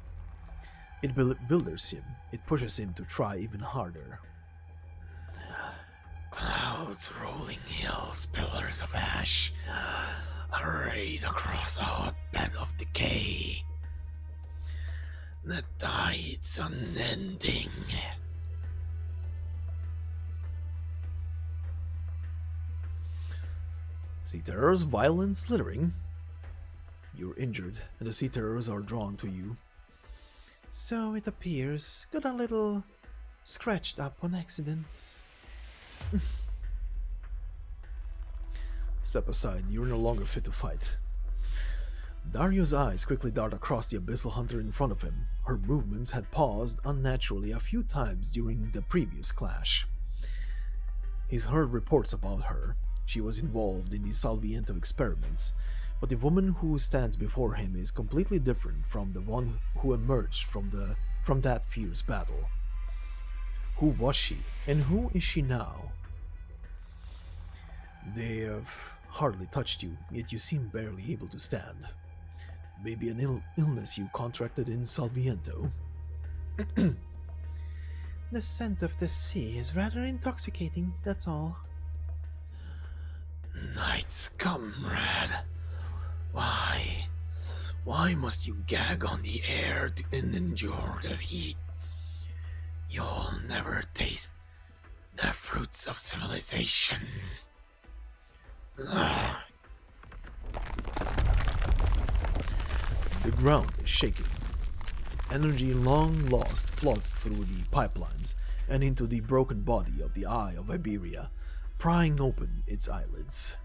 It bewilders him, it pushes him to try even harder. Clouds, rolling hills, pillars of ash, arrayed across a hotbed of decay. The tide's unending. Sea Terror's violent slithering. You're injured, and the sea terrors are drawn to you. So it appears. Got a little scratched up on accident. Step aside, you're no longer fit to fight. Dario's eyes quickly dart across the abyssal hunter in front of him. Her movements had paused unnaturally a few times during the previous clash. He's heard reports about her. She was involved in the Salviento experiments, but the woman who stands before him is completely different from the one who emerged from that fierce battle. Who was she, and who is she now? They have hardly touched you, yet you seem barely able to stand. Maybe an illness you contracted in Salviento. The scent of the sea is rather intoxicating, that's all. Knights, comrade. Why must you gag on the air and endure the heat? You'll never taste the fruits of civilization. The ground is shaking. Energy long lost floods through the pipelines and into the broken body of the Eye of Iberia, prying open its eyelids.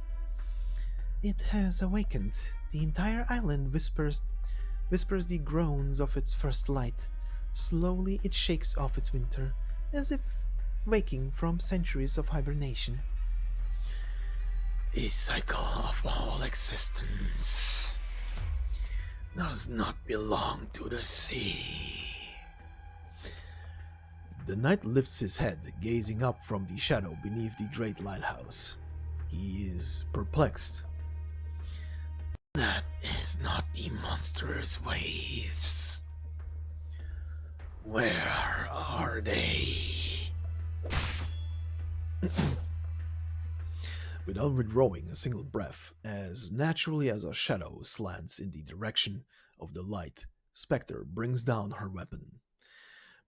It has awakened. The entire island whispers the groans of its first light. Slowly it shakes off its winter, as if waking from centuries of hibernation. The cycle of all existence does not belong to the sea. The knight lifts his head, gazing up from the shadow beneath the great lighthouse. He is perplexed. That is not the monster's waves. Where are they? Without withdrawing a single breath, as naturally as a shadow slants in the direction of the light, Spectre brings down her weapon.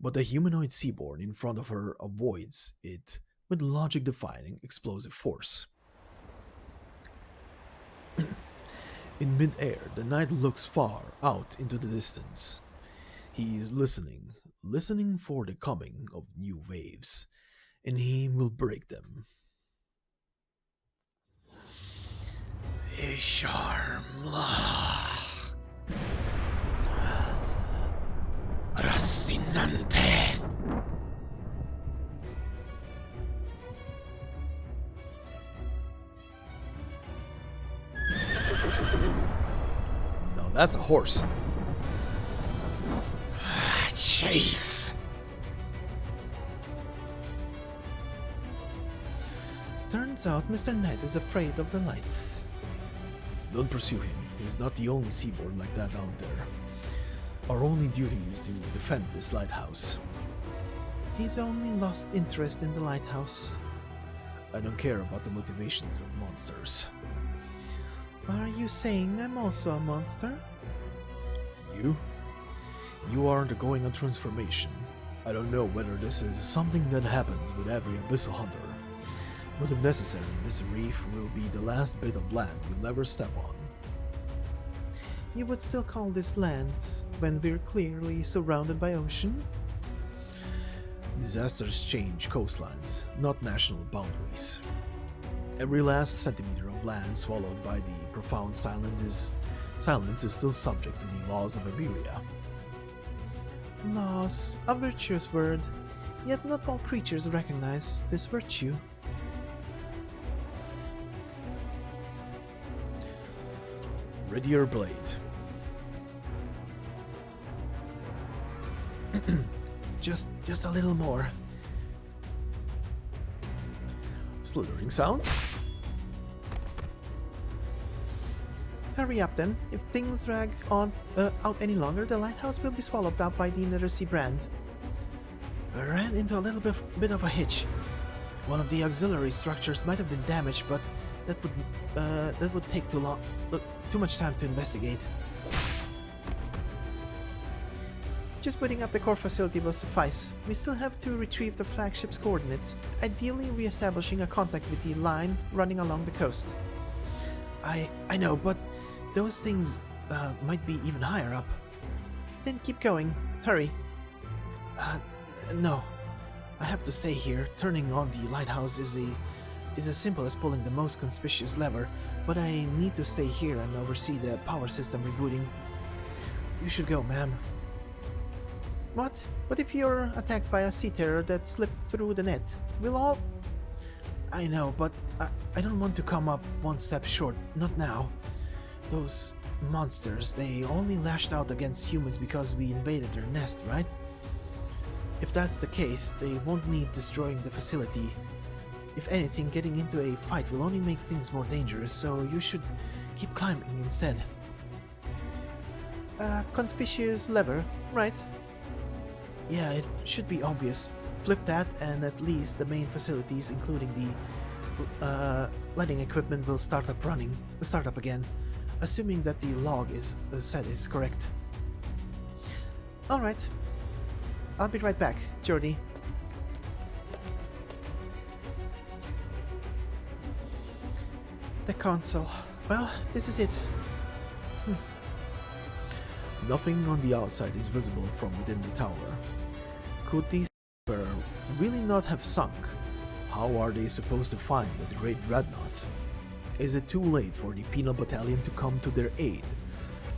But the humanoid seaborn in front of her avoids it with logic-defying explosive force. In mid-air, the knight looks far out into the distance. He is listening for the coming of new waves, and he will break them. Isharmla Racinante. Now that's a horse. Chase. Turns out Mr. Knight is afraid of the light. Don't pursue him. He's not the only seaboard like that out there. Our only duty is to defend this lighthouse. He's only lost interest in the lighthouse. I don't care about the motivations of monsters. Are you saying I'm also a monster? You? You are undergoing a transformation. I don't know whether this is something that happens with every abyssal hunter, but if necessary, this reef will be the last bit of land you'll ever step on. You would still call this land when we're clearly surrounded by ocean? Disasters change coastlines, not national boundaries. Every last centimeter of land swallowed by the profound silence is still subject to the laws of Iberia. Laws, a virtuous word, yet not all creatures recognize this virtue. Ready your blade. just a little more. Slithering sounds. Hurry up then. If things drag on out any longer, the lighthouse will be swallowed up by the Nether Sea brand. I ran into a little bit of a hitch. One of the auxiliary structures might have been damaged, but that would take too much time to investigate. Just putting up the core facility will suffice. We still have to retrieve the flagship's coordinates, ideally re-establishing a contact with the line running along the coast. I know, but those things Might be even higher up. Then keep going. Hurry. Uh, no. I have to stay here. Turning on the lighthouse is as simple as pulling the most conspicuous lever, but I need to stay here and oversee the power system rebooting. You should go, ma'am. What? What if you're attacked by a sea terror that slipped through the net? We'll all... I know, but I don't want to come up one step short. Not now. Those monsters, they only lashed out against humans because we invaded their nest, right? If that's the case, they won't need destroying the facility. If anything, getting into a fight will only make things more dangerous, so you should keep climbing instead. Conspicuous lever, right? Yeah, it should be obvious. Flip that and at least the main facilities, including the lighting equipment, will start up again, assuming that the log is set is correct. Alright. I'll be right back, Jordy. The console. Well, this is it. Nothing on the outside is visible from within the tower. Could these really not have sunk? How are they supposed to find the great dreadnought? Is it too late for the penal battalion to come to their aid?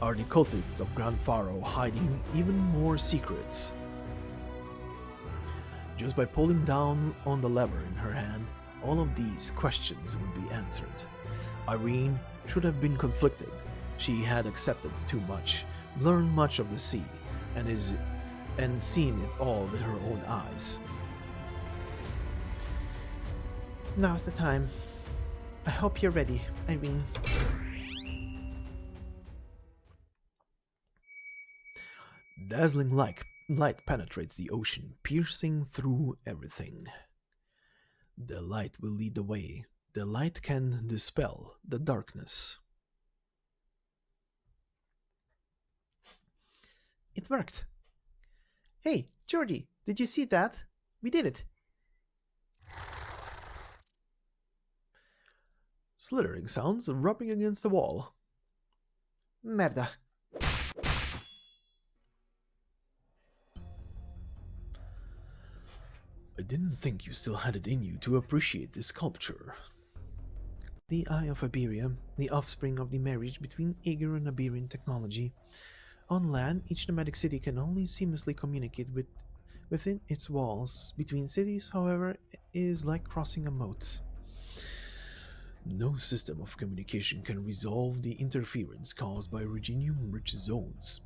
Are the cultists of Gran Faro hiding even more secrets? Just by pulling down on the lever in her hand, all of these questions would be answered. Irene should have been conflicted. She had accepted too much, learned much of the sea, and seen it all with her own eyes. Now's the time. I hope you're ready, Irene. Dazzling light penetrates the ocean, piercing through everything. The light will lead the way. The light can dispel the darkness. It worked. Hey, Jordy, did you see that? We did it. Slithering sounds rubbing against the wall. Merda. I didn't think you still had it in you to appreciate this sculpture. The Eye of Iberia, the offspring of the marriage between Aegir and Iberian technology. On land, each nomadic city can only seamlessly communicate within its walls. Between cities, however, is like crossing a moat. No system of communication can resolve the interference caused by Reginium-rich zones.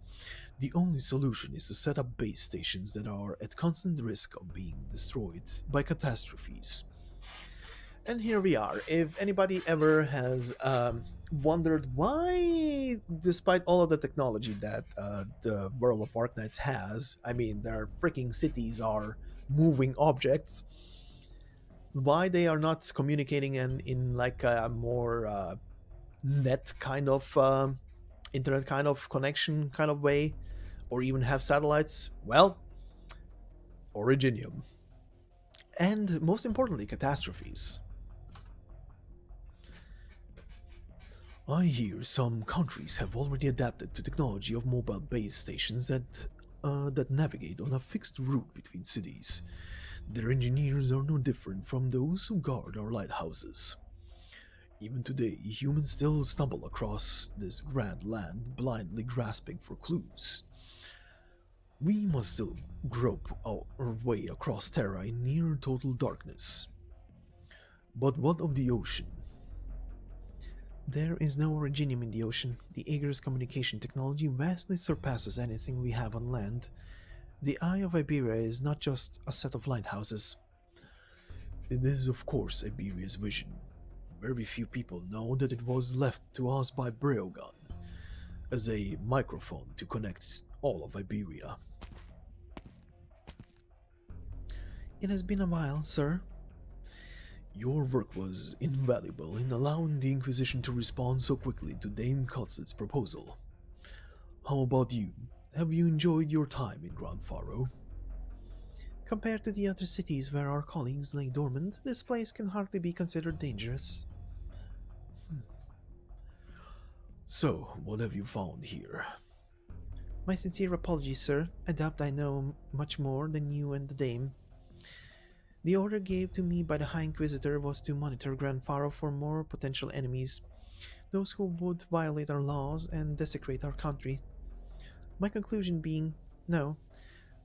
The only solution is to set up base stations that are at constant risk of being destroyed by catastrophes. And here we are. If anybody ever has wondered why, despite all of the technology that the world of Arknights has, I mean, their freaking cities are moving objects, why they are not communicating in like a more net kind of internet kind of connection kind of way, or even have satellites? Well, Originium. And most importantly, catastrophes. I hear some countries have already adapted to technology of mobile base stations that navigate on a fixed route between cities. Their engineers are no different from those who guard our lighthouses. Even today, humans still stumble across this grand land, blindly grasping for clues. We must still grope our way across Terra in near total darkness. But what of the ocean? There is no Originium in the ocean. The Aegir's communication technology vastly surpasses anything we have on land. The Eye of Iberia is not just a set of lighthouses. It is, of course, Iberia's vision. Very few people know that it was left to us by Breogan as a microphone to connect all of Iberia. It has been a while, sir. Your work was invaluable in allowing the Inquisition to respond so quickly to Dame kal'tsit's proposal. How about you? Have you enjoyed your time in Gran Faro? Compared to the other cities where our colleagues lay dormant, this place can hardly be considered dangerous. So, what have you found here? My sincere apologies, sir. I doubt I know much more than you and the dame. The order gave to me by the High Inquisitor was to monitor Gran Faro for more potential enemies, those who would violate our laws and desecrate our country. My conclusion being, no,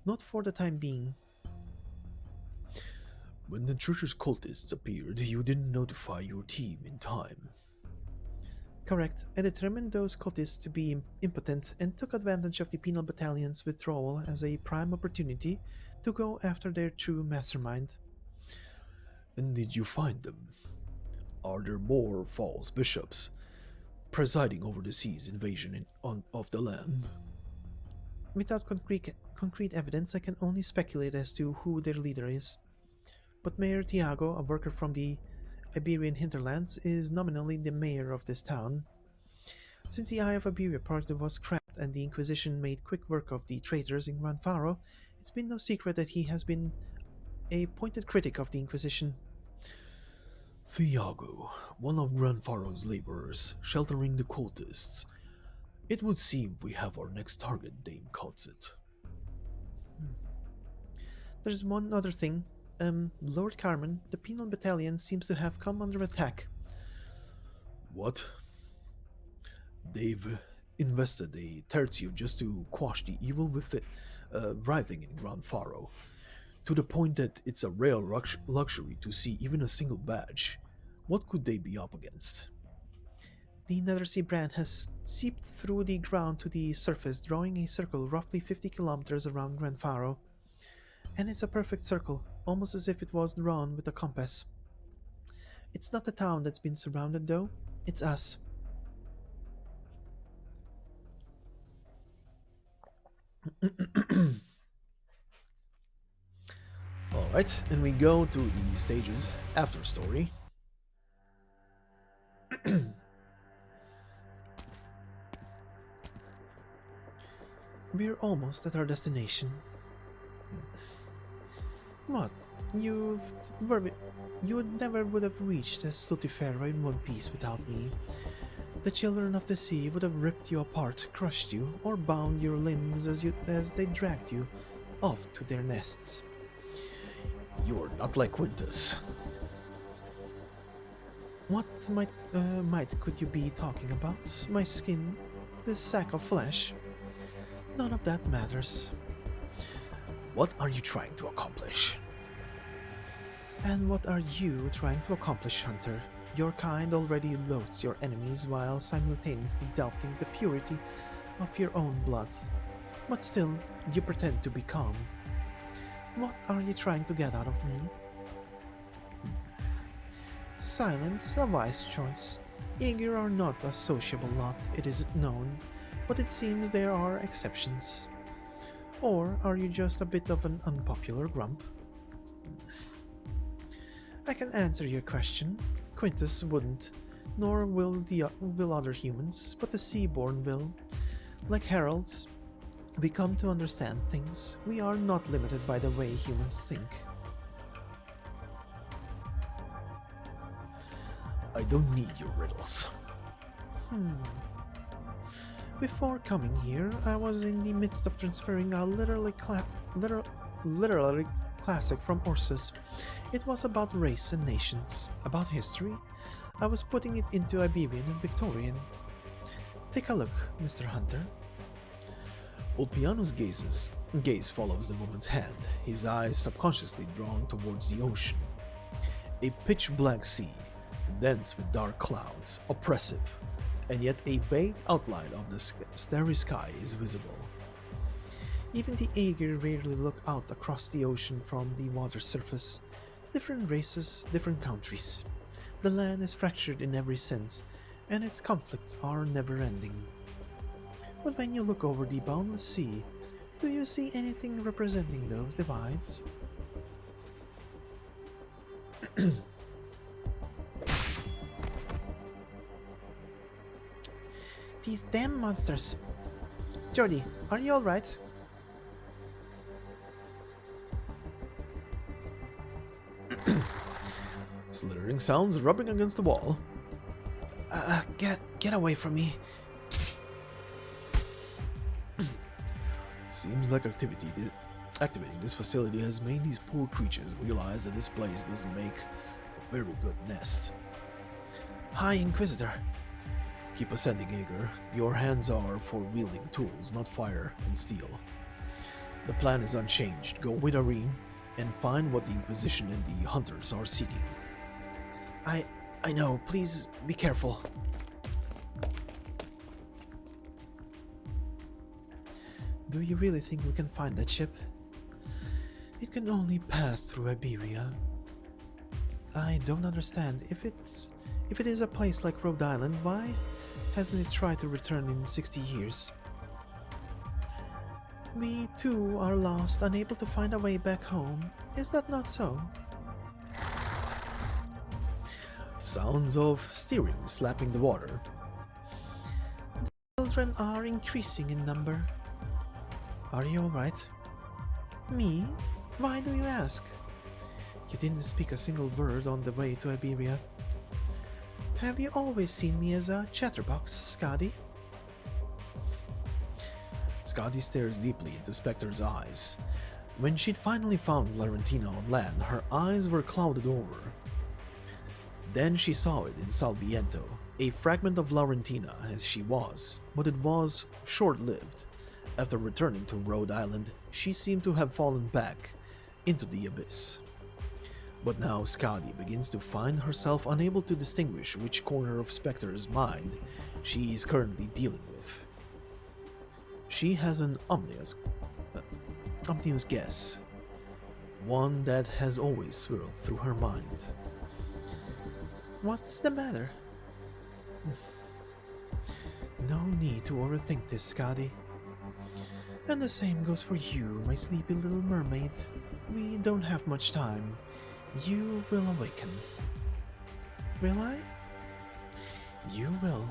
not for the time being. When the church's cultists appeared, you didn't notify your team in time. Correct. I determined those cultists to be impotent and took advantage of the penal battalion's withdrawal as a prime opportunity to go after their true mastermind. And did you find them? Are there more false bishops presiding over the sea's invasion of the land? Without concrete evidence, I can only speculate as to who their leader is. But Mayor Tiago, a worker from the Iberian hinterlands, is nominally the mayor of this town. Since the Eye of Iberia project was scrapped and the Inquisition made quick work of the traitors in Gran Faro, it's been no secret that he has been a pointed critic of the Inquisition. Thiago, one of Gran Faro's laborers, sheltering the cultists. It would seem we have our next target, Dame kal'tsit. There's one other thing. Lord Carmen, the penal battalion seems to have come under attack. What? They've invested a tertio just to quash the evil with it, writhing in Gran Faro, to the point that it's a rare luxury to see even a single badge. What could they be up against? The Nethersea brand has seeped through the ground to the surface, drawing a circle roughly 50 kilometers around Gran Faro. And it's a perfect circle, almost as if it was drawn with a compass. It's not the town that's been surrounded, though. It's us. Alright, and we go to the stages after story. We're almost at our destination. What? You never would have reached Stultifera in one piece without me. The children of the sea would have ripped you apart, crushed you, or bound your limbs as they dragged you off to their nests. You're not like Quintus. What might could you be talking about? My skin? This sack of flesh? None of that matters. What are you trying to accomplish? And what are you trying to accomplish, Hunter? Your kind already loathes your enemies while simultaneously doubting the purity of your own blood. But still, you pretend to be calm. What are you trying to get out of me? Silence, a wise choice. Eager are not a sociable lot, it is known, but it seems there are exceptions. Or are you just a bit of an unpopular grump? I can answer your question. Quintus wouldn't, nor will other humans, but the Seaborn will. Like heralds, we come to understand things. We are not limited by the way humans think. I don't need your riddles. Before coming here, I was in the midst of transferring a literary classic from Ursus. It was about race and nations, about history. I was putting it into Iberian and Victorian. Take a look, Mr. Hunter. Ulpiano's gaze follows the woman's hand, his eyes subconsciously drawn towards the ocean. A pitch-black sea, dense with dark clouds, oppressive, and yet a vague outline of the starry sky is visible. Even the eager rarely look out across the ocean from the water surface. Different races, different countries. The land is fractured in every sense, and its conflicts are never-ending. But when you look over the boundless sea, do you see anything representing those divides? These damn monsters! Jordi, are you alright? Slithering sounds rubbing against the wall. Get away from me. Seems like activating this facility has made these poor creatures realize that this place doesn't make a very good nest. Hi, Inquisitor. Keep ascending, Ager. Your hands are for wielding tools, not fire and steel. The plan is unchanged. Go with Irene and find what the Inquisition and the Hunters are seeking. I know. Please be careful. Do you really think we can find that ship? It can only pass through Iberia. I don't understand. If it is a place like Rhode Island, why hasn't it tried to return in 60 years? We too are lost, unable to find a way back home. Is that not so? Sounds of steering slapping the water. The children are increasing in number. Are you alright? Me? Why do you ask? You didn't speak a single word on the way to Iberia. Have you always seen me as a chatterbox, Skadi? Skadi stares deeply into Spectre's eyes. When she'd finally found Laurentina on land, her eyes were clouded over. Then she saw it in Salviento, a fragment of Laurentina as she was, but it was short-lived. After returning to Rhode Island, she seemed to have fallen back into the abyss. But now Skadi begins to find herself unable to distinguish which corner of Spectre's mind she is currently dealing with. She has an ominous guess, one that has always swirled through her mind. What's the matter? No need to overthink this, Skadi. And the same goes for you, my sleepy little mermaid. We don't have much time. You will awaken. Will I? You will.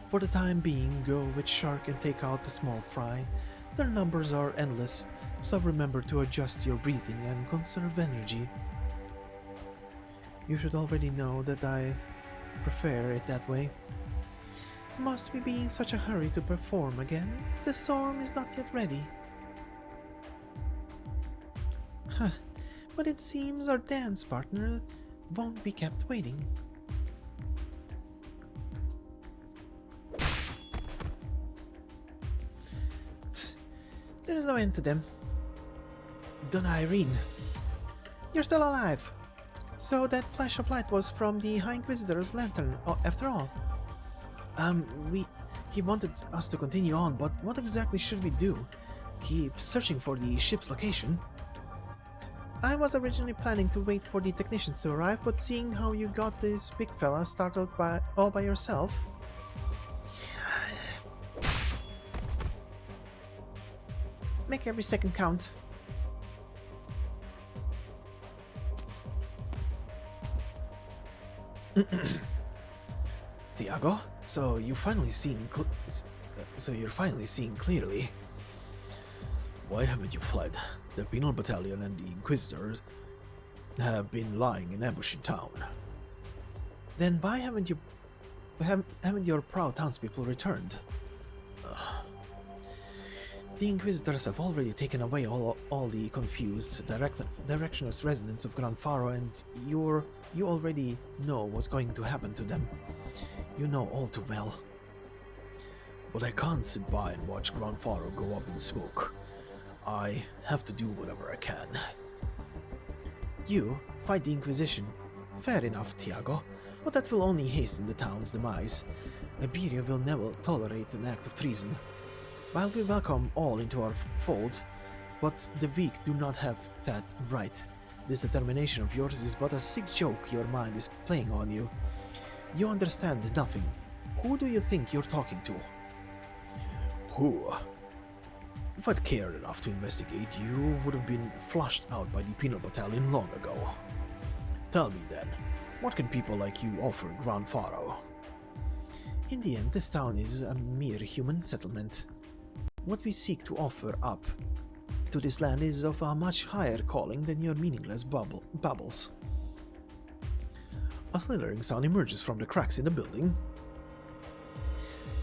For the time being, go with Shark and take out the small fry. Their numbers are endless, so remember to adjust your breathing and conserve energy. You should already know that I prefer it that way. Must we be in such a hurry to perform again? The storm is not yet ready. Huh, but it seems our dance partner won't be kept waiting. There's no end to them. Donna Irene, you're still alive. So that flash of light was from the High Inquisitor's lantern, after all. He wanted us to continue on, but what exactly should we do? Keep searching for the ship's location? I was originally planning to wait for the technicians to arrive, but seeing how you got this big fella startled all by yourself... Make every second count. Thiago, so you're finally seeing clearly. Why haven't you fled? The Penal Battalion and the Inquisitors have been lying in ambush in town. Then why haven't your proud townspeople returned? The Inquisitors have already taken away all the confused, directionless residents of Gran Faro, and you already know what's going to happen to them. You know all too well. But I can't sit by and watch Gran Faro go up in smoke. I have to do whatever I can. You fight the Inquisition. Fair enough, Thiago, but that will only hasten the town's demise. Iberia will never tolerate an act of treason. While we welcome all into our fold, but the weak do not have that right. This determination of yours is but a sick joke your mind is playing on you. You understand nothing. Who do you think you're talking to? Who? If I'd cared enough to investigate, you would have been flushed out by the Penal Battalion long ago. Tell me then, what can people like you offer Gran Faro? In the end, this town is a mere human settlement. What we seek to offer up to this land is of a much higher calling than your meaningless bubbles. A slithering sound emerges from the cracks in the building.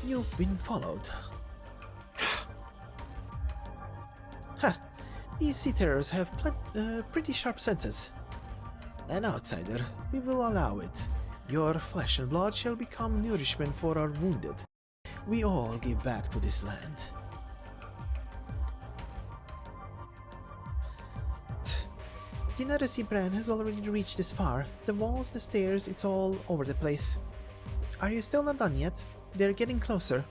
You've been followed. These seafarers have pretty sharp senses. An outsider, we will allow it. Your flesh and blood shall become nourishment for our wounded. We all give back to this land. The Narration brand has already reached this far. The walls, the stairs, it's all over the place. Are you still not done yet? They're getting closer.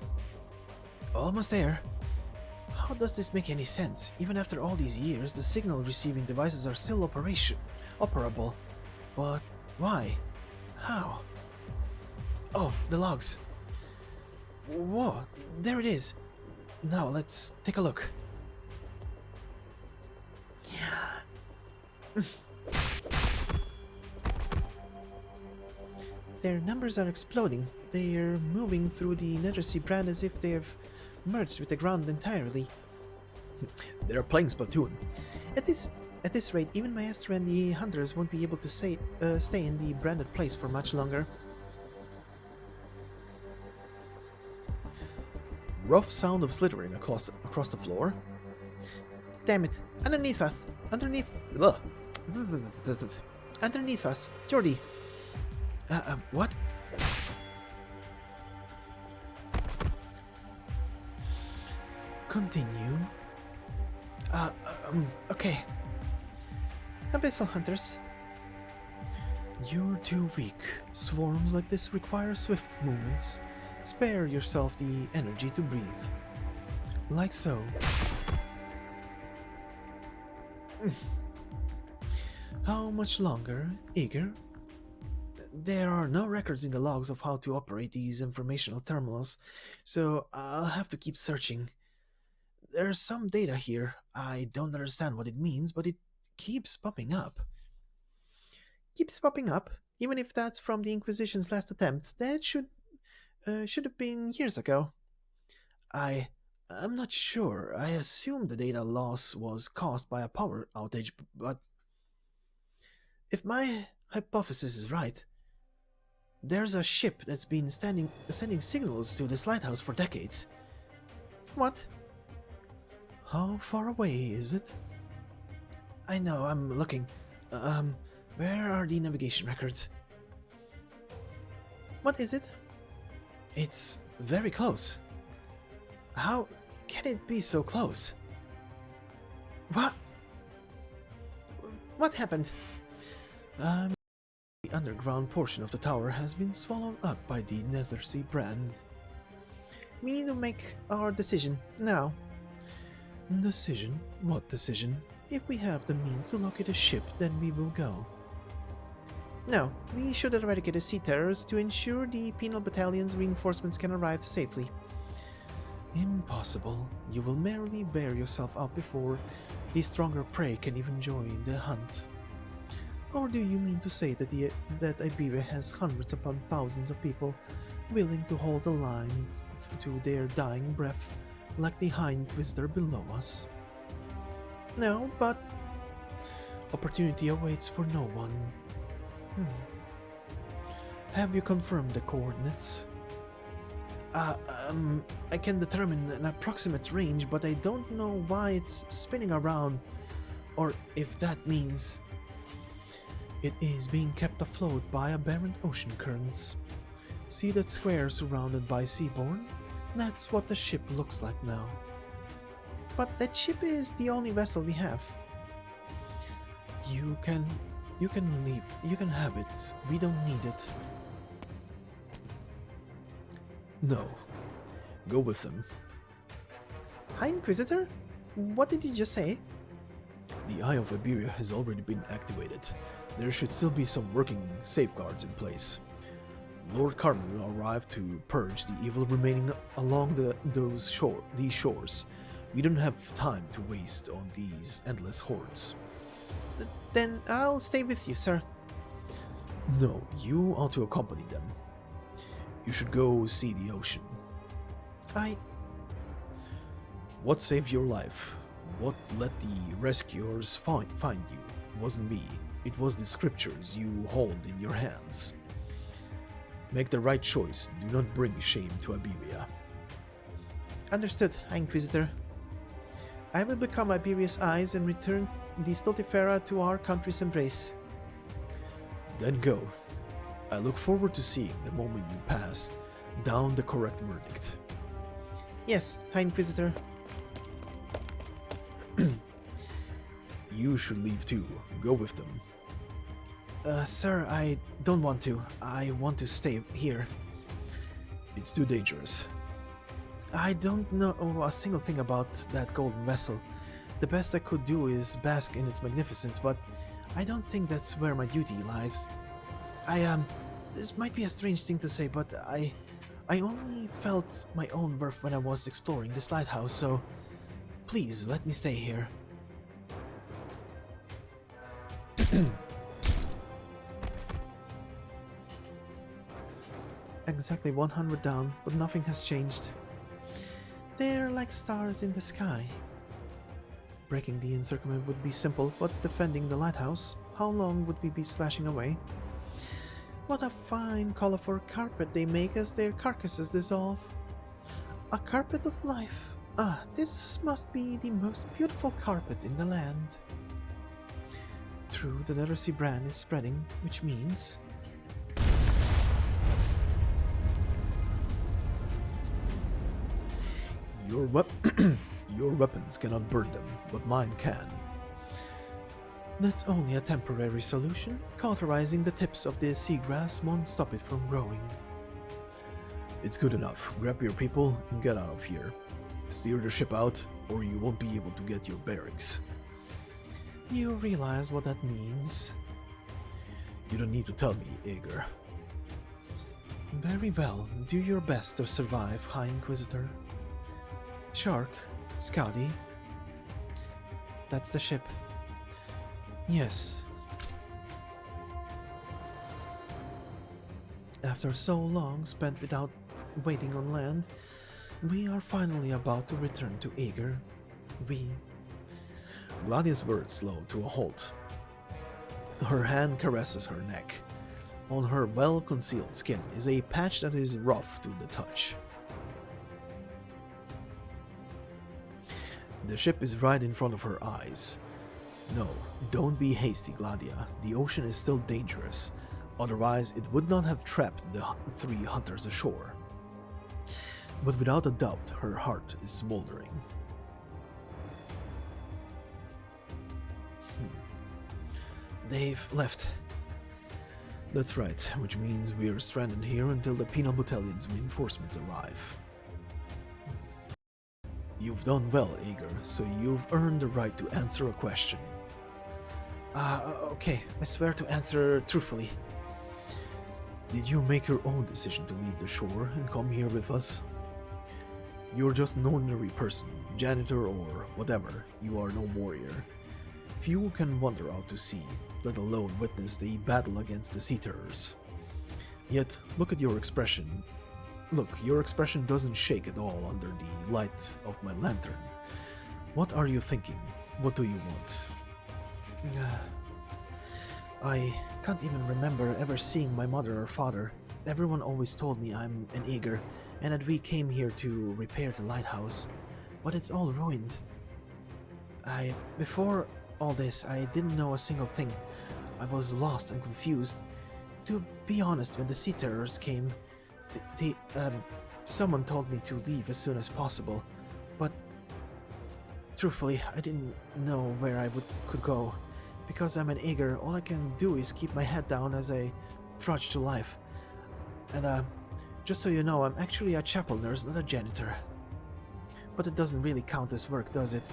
Almost there. How does this make any sense? Even after all these years, the signal receiving devices are still operable. But why? How? Oh, the logs. Whoa, there it is. Now let's take a look. Yeah. Their numbers are exploding. They're moving through the Nethersea brand as if they've merged with the ground entirely. They're playing Splatoon. At this rate, even Maestro and the hunters won't be able to stay in the branded place for much longer. Rough sound of slithering across the floor. Damn it! Underneath us! Underneath us! Jordy! What? Continue. Okay. Abyssal hunters. You're too weak. Swarms like this require swift movements. Spare yourself the energy to breathe. Like so. How much longer, Eager? There are no records in the logs of how to operate these informational terminals, so I'll have to keep searching. There's some data here. I don't understand what it means, but it keeps popping up. Keeps popping up? Even if that's from the Inquisition's last attempt, that should have been years ago. I'm not sure. I assume the data loss was caused by a power outage, but if my hypothesis is right, there's a ship that's been sending signals to this lighthouse for decades. What? How far away is it? I know, I'm looking. Where are the navigation records? What is it? It's very close. How can it be so close? What? What happened? The underground portion of the tower has been swallowed up by the Nethersea brand. We need to make our decision now. Decision? What decision? If we have the means to locate a ship, then we will go. No, we should eradicate the sea terrors to ensure the penal battalion's reinforcements can arrive safely. Impossible. You will merely wear yourself out before the stronger prey can even join the hunt. Or do you mean to say that Iberia has hundreds upon thousands of people willing to hold the line to their dying breath, like the High Inquisitor below us? No, but opportunity awaits for no one. Have you confirmed the coordinates? I can determine an approximate range, but I don't know why it's spinning around, or if that means it is being kept afloat by aberrant ocean currents. See that square surrounded by seaborne? That's what the ship looks like now. But that ship is the only vessel we have. You can leave. You can have it. We don't need it. No. Go with them. High Inquisitor? What did you just say? The Eye of Iberia has already been activated. There should still be some working safeguards in place. Lord Carmen will arrive to purge the evil remaining along these shores. We don't have time to waste on these endless hordes. Then I'll stay with you, sir. No, you ought to accompany them. You should go see the ocean. What saved your life? What let the rescuers find you? It wasn't me. It was the scriptures you hold in your hands. Make the right choice. Do not bring shame to Iberia. Understood, High Inquisitor. I will become Iberia's eyes and return the Stultifera to our country's embrace. Then go. I look forward to seeing the moment you pass down the correct verdict. Yes, High Inquisitor. You should leave too. Go with them. Sir, I don't want to. I want to stay here. It's too dangerous. I don't know a single thing about that golden vessel. The best I could do is bask in its magnificence, but I don't think that's where my duty lies. This might be a strange thing to say, but I only felt my own worth when I was exploring this lighthouse, so please let me stay here. Exactly 100 down, but nothing has changed. They're like stars in the sky. Breaking the encirclement would be simple, but defending the lighthouse, how long would we be slashing away? What a fine colorful carpet they make as their carcasses dissolve. A carpet of life. Ah, this must be the most beautiful carpet in the land. True, the Nethersea brand is spreading, which means... Your weapons cannot burn them, but mine can. That's only a temporary solution. Cauterizing the tips of the seagrass won't stop it from growing. It's good enough. Grab your people and get out of here. Steer the ship out, or you won't be able to get your bearings. You realize what that means? You don't need to tell me, Aeger. Very well. Do your best to survive, High Inquisitor. Shark, Skadi. That's the ship. Yes. After so long spent without waiting on land, we are finally about to return to Aeger. Gladia's words slow to a halt. Her hand caresses her neck. On her well-concealed skin is a patch that is rough to the touch. The ship is right in front of her eyes. No, don't be hasty, Gladia. The ocean is still dangerous. Otherwise, it would not have trapped the 3 hunters ashore. But without a doubt, her heart is smoldering. They've left. That's right, which means we are stranded here until the Penal Battalion's reinforcements arrive. You've done well, Aeger, so you've earned the right to answer a question. Okay, I swear to answer truthfully. Did you make your own decision to leave the shore and come here with us? You're just an ordinary person, janitor or whatever, you are no warrior. Few can wander out to sea, let alone witness the battle against the sea terrors. Yet, look at your expression. Look, your expression doesn't shake at all under the light of my lantern. What are you thinking? What do you want? I can't even remember ever seeing my mother or father. Everyone always told me I'm an Aeger, and that we came here to repair the lighthouse. But it's all ruined. Before all this, I didn't know a single thing. I was lost and confused. To be honest, when the sea terrors came, someone told me to leave as soon as possible, but truthfully, I didn't know where I could go. Because I'm an Aeger, all I can do is keep my head down as I trudge to life. And just so you know, I'm actually a chapel nurse, not a janitor. But it doesn't really count as work, does it?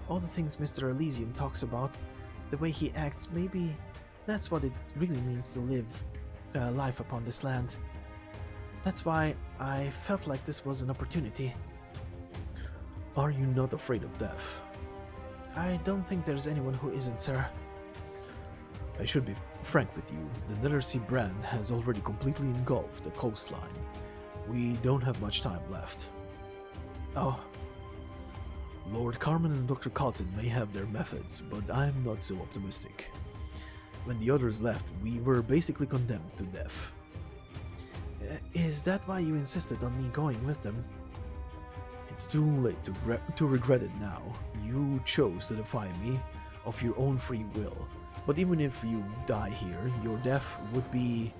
All the things Mr. Elysium talks about, the way he acts, maybe that's what it really means to live life upon this land. That's why I felt like this was an opportunity. Are you not afraid of death? I don't think there's anyone who isn't, sir. I should be frank with you, the Nethersea brand has already completely engulfed the coastline. We don't have much time left. Oh. Lord Carmen and Dr. kal'tsit may have their methods, but I'm not so optimistic. When the others left, we were basically condemned to death. Is that why you insisted on me going with them? It It's too late to regret it now. You chose to defy me of your own free will. But even if you die here, your death would be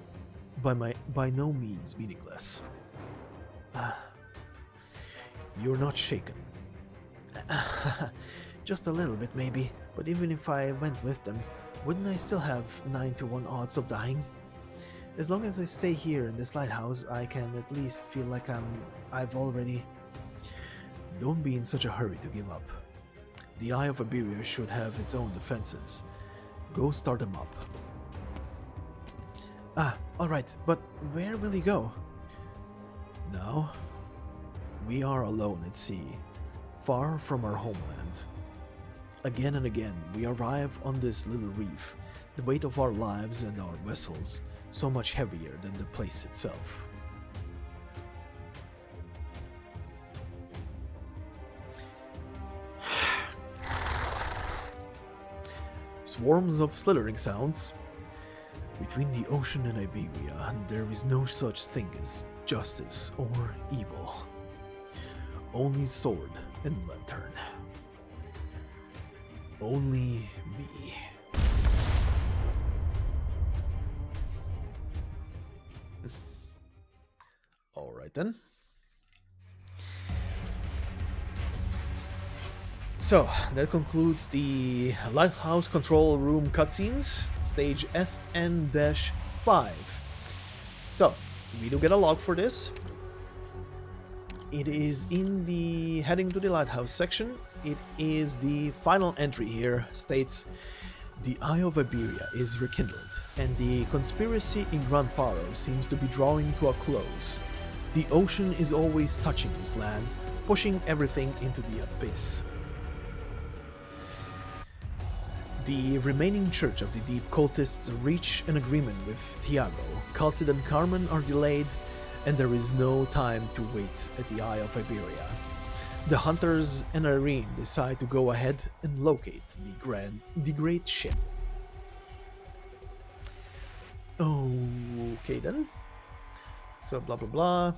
by no means meaningless. You're not shaken. Just a little bit maybe, but even if I went with them, wouldn't I still have 9 to 1 odds of dying? As long as I stay here in this lighthouse, I can at least feel like I've already... Don't be in such a hurry to give up. The Eye of Iberia should have its own defenses. Go start them up. Alright, but where will he go? Now, we are alone at sea, far from our homeland. Again and again, we arrive on this little reef, the weight of our lives and our vessels, so much heavier than the place itself. Swarms of slithering sounds. Between the ocean and Iberia, there is no such thing as justice or evil. Only sword and lantern. Only me. Alright then. So, that concludes the Lighthouse Control Room cutscenes, stage SN-5. So, we do get a log for this. It is in the heading to the lighthouse section. It is the final entry here, states, the Eye of Iberia is rekindled, and the conspiracy in Gran Faro seems to be drawing to a close. The ocean is always touching this land, pushing everything into the abyss. The remaining Church of the Deep cultists reach an agreement with Tiago. kal'tsit and Carmen are delayed, and there is no time to wait at the Eye of Iberia. The hunters and Irene decide to go ahead and locate the great ship. Okay then. So blah blah blah.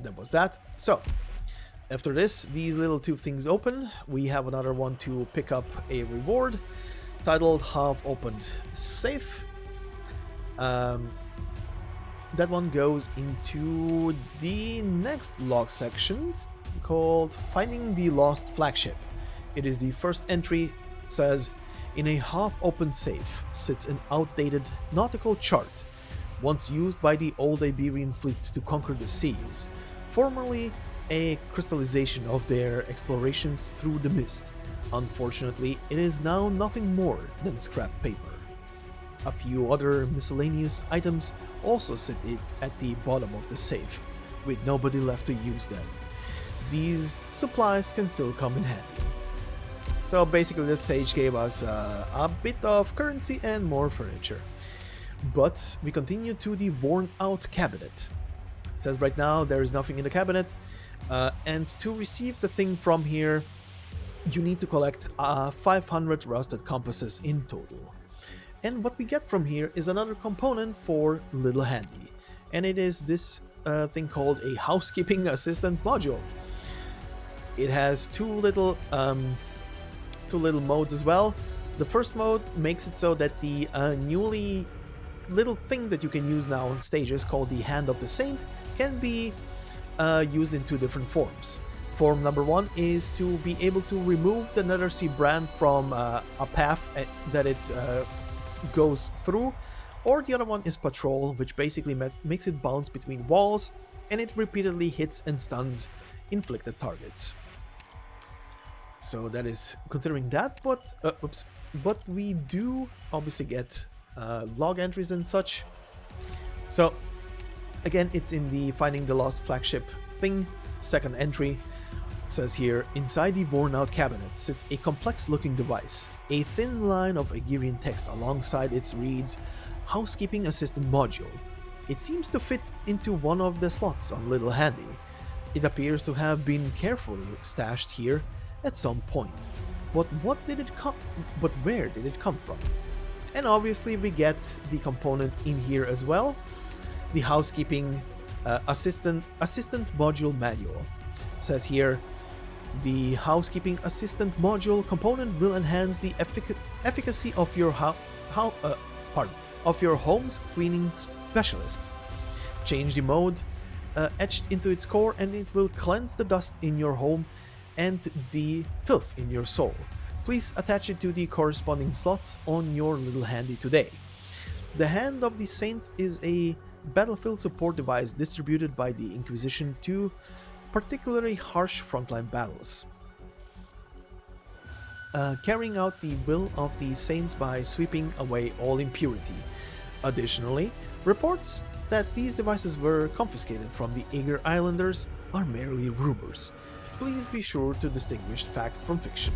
That was that. So after this, these little two things open. We have another one to pick up a reward titled Half Opened Safe. That one goes into the next log section called Finding the Lost Flagship. It is the first entry. Says, in a half-open safe sits an outdated nautical chart, once used by the old Iberian fleet to conquer the seas, formerly a crystallization of their explorations through the mist. Unfortunately, it is now nothing more than scrap paper. A few other miscellaneous items also sit at the bottom of the safe, with nobody left to use them. These supplies can still come in handy. So basically this stage gave us a bit of currency and more furniture. But we continue to the worn out cabinet. It says right now there is nothing in the cabinet, and to receive the thing from here you need to collect 500 rusted compasses in total. And what we get from here is another component for Little Handy, and it is this thing called a housekeeping assistant module. It has two little modes as well. The first mode makes it so that the newly little thing that you can use now on stages called the Hand of the Saint can be used in two different forms. Form number one is to be able to remove the Netherseed brand from a path that it goes through, or the other one is Patrol, which basically makes it bounce between walls and it repeatedly hits and stuns inflicted targets. So that is considering that, but we do obviously get log entries and such. So again, it's in the Finding the Lost Flagship thing, second entry. Says here, inside the worn out cabinet sits a complex looking device. A thin line of Iberian text alongside it reads, Housekeeping Assistant Module. It seems to fit into one of the slots on Little Handy. It appears to have been carefully stashed here at some point. But where did it come from? And obviously we get the component in here as well. The Housekeeping Assistant Module Manual. It says here, The housekeeping assistant module component will enhance the efficacy of your of your home's cleaning specialist. Change the mode etched into its core, and it will cleanse the dust in your home and the filth in your soul. Please attach it to the corresponding slot on your little handy today. The Hand of the Saint is a battlefield support device distributed by the Inquisition to particularly harsh frontline battles, carrying out the will of the Saints by sweeping away all impurity. Additionally, reports that these devices were confiscated from the Aegir Islanders are merely rumors. Please be sure to distinguish fact from fiction.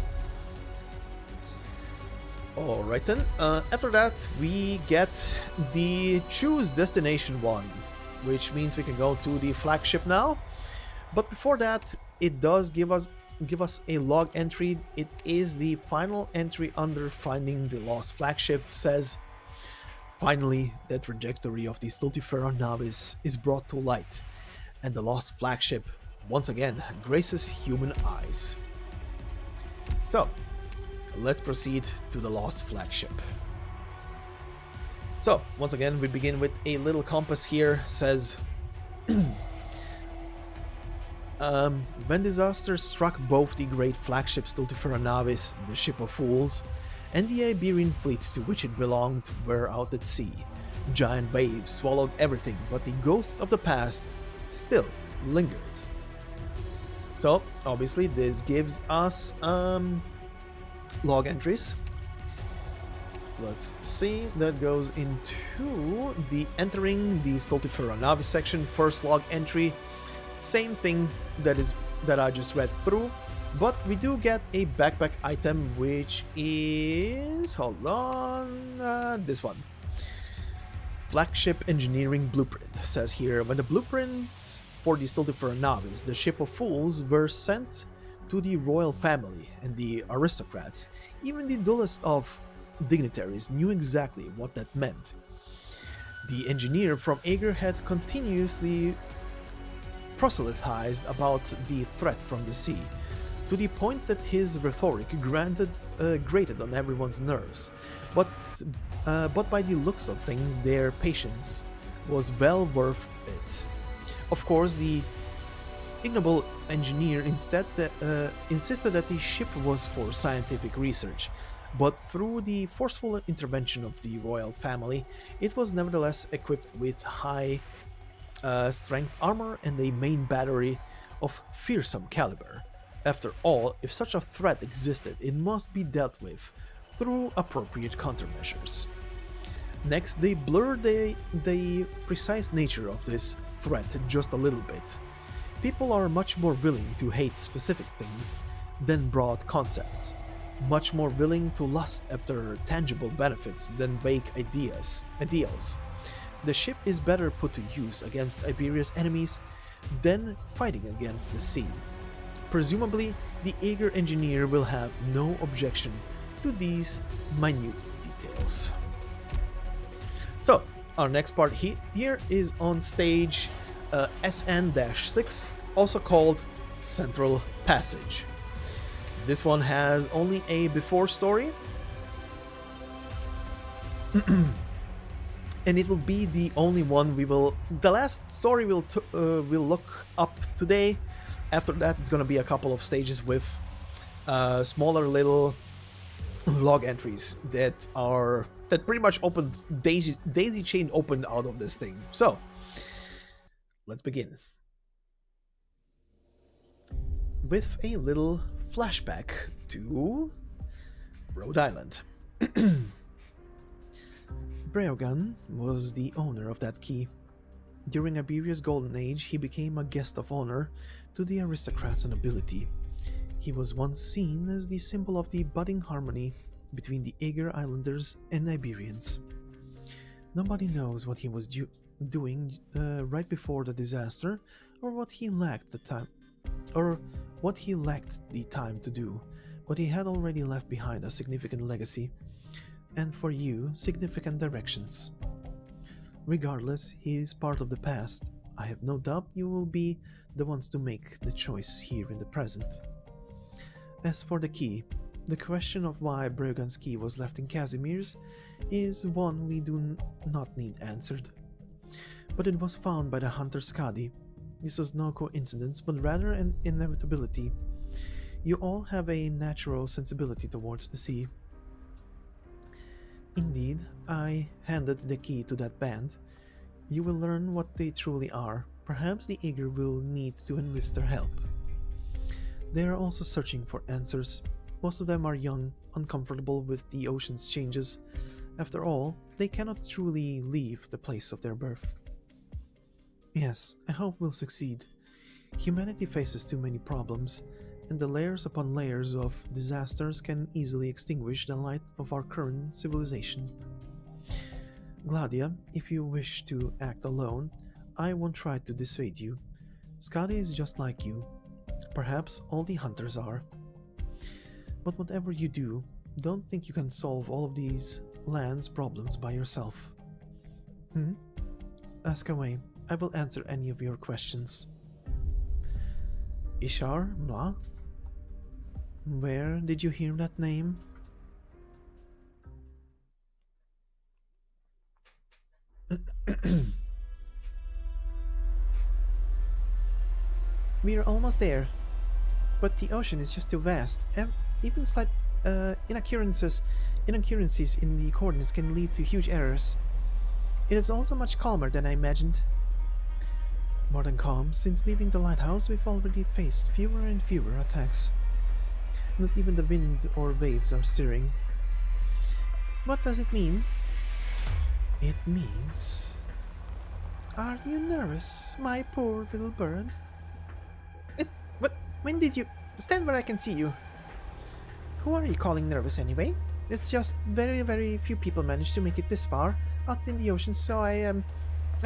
Alright then, after that we get the Choose Destination one, which means we can go to the flagship now. But before that, it does give us a log entry. It is the final entry under Finding the Lost Flagship. It says, finally, the trajectory of the Stultifera Navis is brought to light, and the lost flagship once again graces human eyes. So, let's proceed to the lost flagship. So, once again, we begin with a little compass here. Says, when disaster struck both the great flagship Stultifera Navis, the Ship of Fools, and the Iberian fleet to which it belonged were out at sea. Giant waves swallowed everything, but the ghosts of the past still lingered. So, obviously, this gives us log entries. Let's see, that goes into the entering the Stultifera Navis section. First log entry, same thing that I just read through, but we do get a backpack item, which is, hold on, this one. Flagship Engineering Blueprint. It says here, when the blueprints for the Stultifera Navis, the Ship of Fools, were sent to the royal family and the aristocrats, even the dullest of dignitaries knew exactly what that meant. The engineer from Aegir had continuously proselytized about the threat from the sea, to the point that his rhetoric grated on everyone's nerves, but by the looks of things their patience was well worth it. Of course, the ignoble engineer instead insisted that the ship was for scientific research, but through the forceful intervention of the royal family, it was nevertheless equipped with high strength armor and a main battery of fearsome caliber. After all, if such a threat existed, it must be dealt with through appropriate countermeasures. Next, they blurred the precise nature of this threat just a little bit. People are much more willing to hate specific things than broad concepts, much more willing to lust after tangible benefits than vague ideals. The ship is better put to use against Iberia's enemies than fighting against the sea. Presumably, the Aegir engineer will have no objection to these minute details. So, our next part here is on stage SN-6, also called Central Passage. This one has only a before story, and it will be the only one the last story we'll look up today. After that, it's gonna be a couple of stages with smaller little log entries that pretty much opened daisy chain opened out of this thing. So let's begin with a little flashback to Rhode Island. Breogan was the owner of that key. During Iberia's golden age, he became a guest of honor to the aristocrats and nobility. He was once seen as the symbol of the budding harmony between the Aegir Islanders and Iberians. Nobody knows what he was doing right before the disaster, or what he lacked the time to do, but he had already left behind a significant legacy, and for you, significant directions. Regardless, he is part of the past. I have no doubt you will be the ones to make the choice here in the present. As for the key, the question of why Brogan's key was left in Casimir's is one we do not need answered. But it was found by the hunter Skadi. This was no coincidence, but rather an inevitability. You all have a natural sensibility towards the sea. Indeed, I handed the key to that band. You will learn what they truly are. Perhaps the eager will need to enlist their help. They are also searching for answers. Most of them are young, uncomfortable with the ocean's changes. After all, they cannot truly leave the place of their birth. Yes, I hope we'll succeed. Humanity faces too many problems, and the layers upon layers of disasters can easily extinguish the light of our current civilization. Gladia, if you wish to act alone, I won't try to dissuade you. Skadi is just like you. Perhaps all the hunters are. But whatever you do, don't think you can solve all of these land's problems by yourself. Ask away. I will answer any of your questions. Ishar Mla? Where did you hear that name? We are almost there. But the ocean is just too vast. Even slight inaccuracies in the coordinates can lead to huge errors. It is also much calmer than I imagined. More than calm, since leaving the lighthouse we've already faced fewer and fewer attacks. Not even the wind or waves are stirring. What does it mean? It means... Are you nervous, my poor little bird? But when did you... Stand where I can see you. Who are you calling nervous anyway? It's just very, very few people manage to make it this far out in the ocean, so I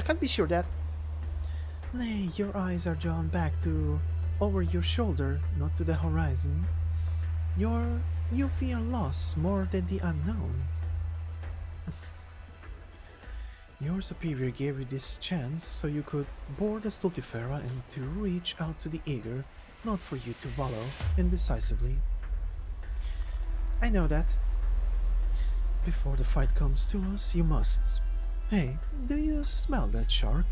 can't be sure that... Nay, your eyes are drawn back to over your shoulder, not to the horizon. You fear loss more than the unknown. Your superior gave you this chance so you could board the Stultifera and to reach out to the eager, not for you to wallow indecisively. I know that. Before the fight comes to us, you must. Hey, do you smell that shark?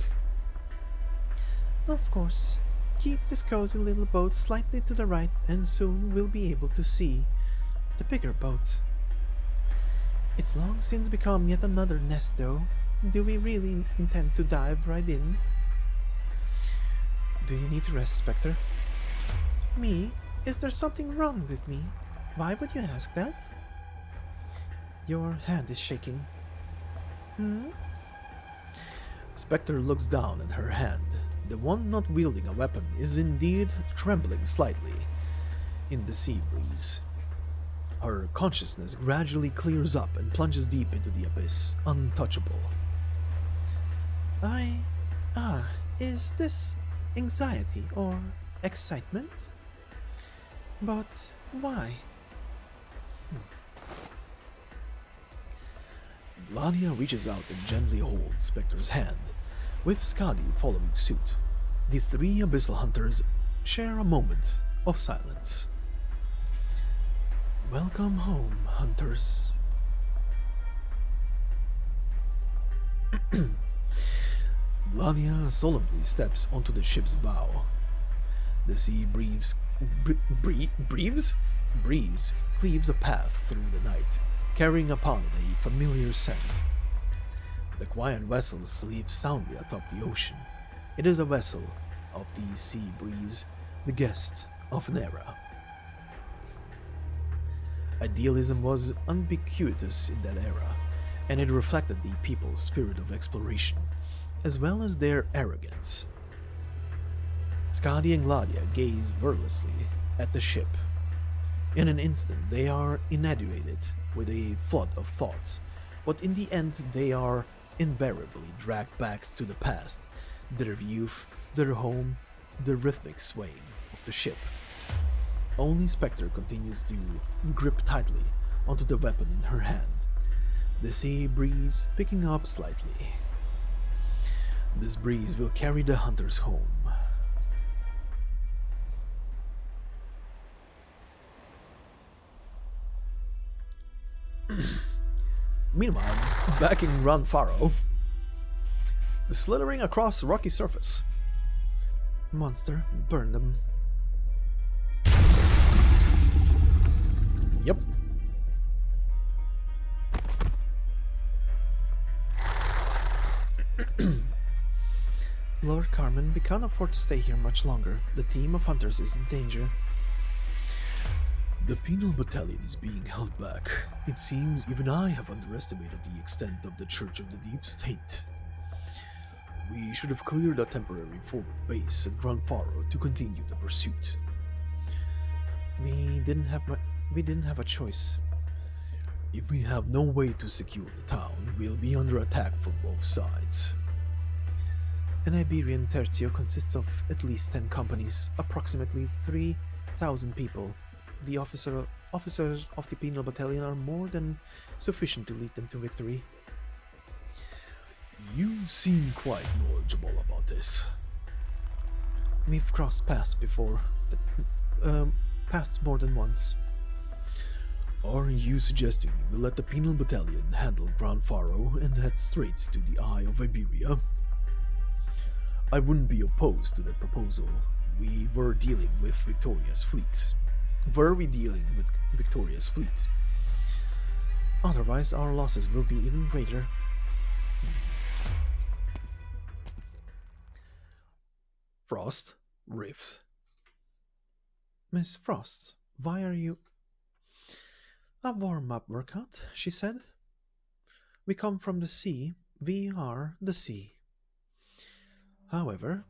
Of course. Keep this cozy little boat slightly to the right and soon we'll be able to see the bigger boat. It's long since become yet another nest though. Do we really intend to dive right in? Do you need to rest, Spectre? Me? Is there something wrong with me? Why would you ask that? Your hand is shaking. Spectre looks down at her hand. The one not wielding a weapon is indeed trembling slightly in the sea breeze. Her consciousness gradually clears up and plunges deep into the abyss, untouchable. Is this anxiety or excitement? But why? Gladia reaches out and gently holds Spectre's hand, with Skadi following suit. The three abyssal hunters share a moment of silence. Welcome home, hunters. Gladia solemnly steps onto the ship's bow. The sea breeze cleaves a path through the night, carrying upon it a familiar scent. The quiet vessel sleeps soundly atop the ocean. It is a vessel of the sea breeze, the guest of an era. Idealism was ubiquitous in that era, and it reflected the people's spirit of exploration, as well as their arrogance. Skadi and Gladia gaze wordlessly at the ship. In an instant, they are inundated with a flood of thoughts, but in the end, they are invariably dragged back to the past, their youth, their home, the rhythmic swaying of the ship. Only Spectre continues to grip tightly onto the weapon in her hand, the sea breeze picking up slightly. This breeze will carry the hunters home. Meanwhile, back in Gran Faro, slithering across the rocky surface. Monster, burn them. Yep. Lord Carmen, we can't afford to stay here much longer. The team of hunters is in danger. The penal battalion is being held back. It seems even I have underestimated the extent of the Church of the Deep State. We should have cleared a temporary forward base at Gran Faro to continue the pursuit. We didn't have a choice. If we have no way to secure the town, we'll be under attack from both sides. An Iberian tertio consists of at least 10 companies, approximately 3,000 people. The officers of the penal battalion are more than sufficient to lead them to victory. You seem quite knowledgeable about this. We've crossed paths before, paths more than once. Are you suggesting we let the penal battalion handle Gran Faro and head straight to the Eye of Iberia? I wouldn't be opposed to that proposal. We were dealing with Victoria's fleet. Were we dealing with Victoria's fleet? Otherwise, our losses will be even greater. Frost riffs. Miss Frost, why are you... A warm-up workout, she said. We come from the sea. We are the sea. However,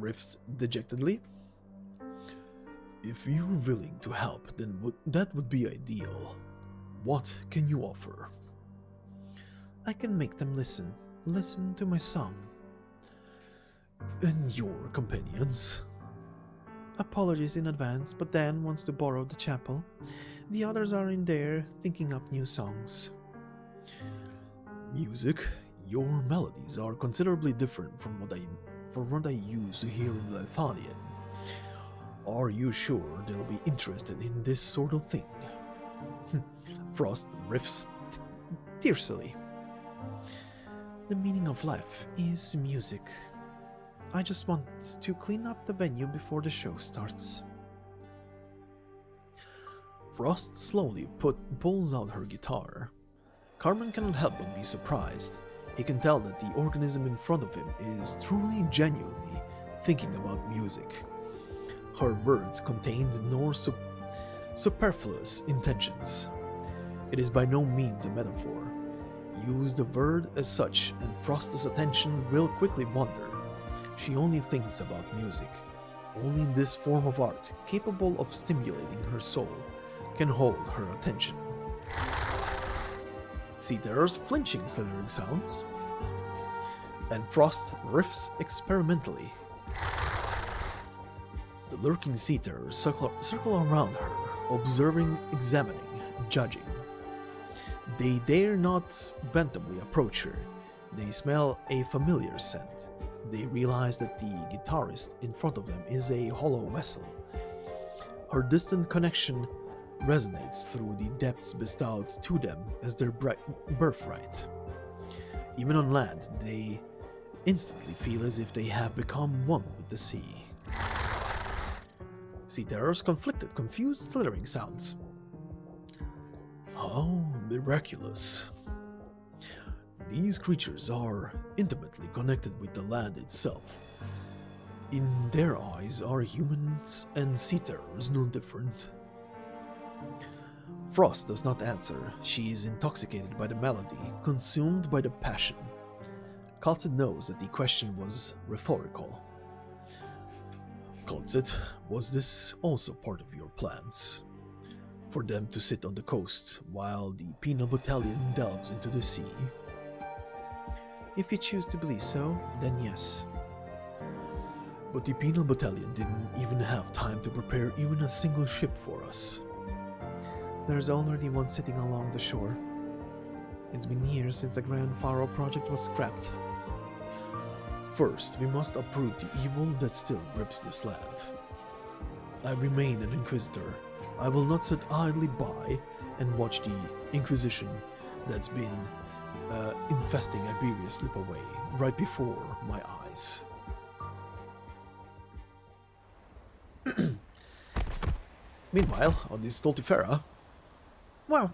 riffs dejectedly. If you're willing to help, then that would be ideal. What can you offer? I can make them listen. Listen to my song. And your companions? Apologies in advance, but Dan wants to borrow the chapel. The others are in there thinking up new songs. Music? Your melodies are considerably different from what I used to hear in Lithanian. Are you sure they'll be interested in this sort of thing? Frost riffs tearsily. The meaning of life is music. I just want to clean up the venue before the show starts. Frost slowly pulls out her guitar. Carmen cannot help but be surprised. He can tell that the organism in front of him is truly genuinely thinking about music. Her words contained no superfluous intentions. It is by no means a metaphor. Use the word as such, and Frost's attention will quickly wander. She only thinks about music. Only this form of art, capable of stimulating her soul, can hold her attention. Sea Terror's flinching slithering sounds, and Frost riffs experimentally. The lurking Sea Terrors circle around her, observing, examining, judging. They dare not bantamly approach her. They smell a familiar scent. They realize that the guitarist in front of them is a hollow vessel. Her distant connection resonates through the depths bestowed to them as their birthright. Even on land, they instantly feel as if they have become one with the sea. Sea Terrors conflicted, confused, slithering sounds. How miraculous. These creatures are intimately connected with the land itself. In their eyes, are humans and Sea Terrors no different? Frost does not answer. She is intoxicated by the melody, consumed by the passion. kal'tsit knows that the question was rhetorical. kal'tsit, was this also part of your plans? For them to sit on the coast while the penal battalion delves into the sea? If you choose to believe so, then yes. But the penal battalion didn't even have time to prepare even a single ship for us. There's already one sitting along the shore. It's been years since the Gran Faro project was scrapped. First, we must uproot the evil that still grips this land. I remain an Inquisitor. I will not sit idly by and watch the Inquisition that's been infesting Iberia slip away right before my eyes. Meanwhile, on the Stultifera... Wow.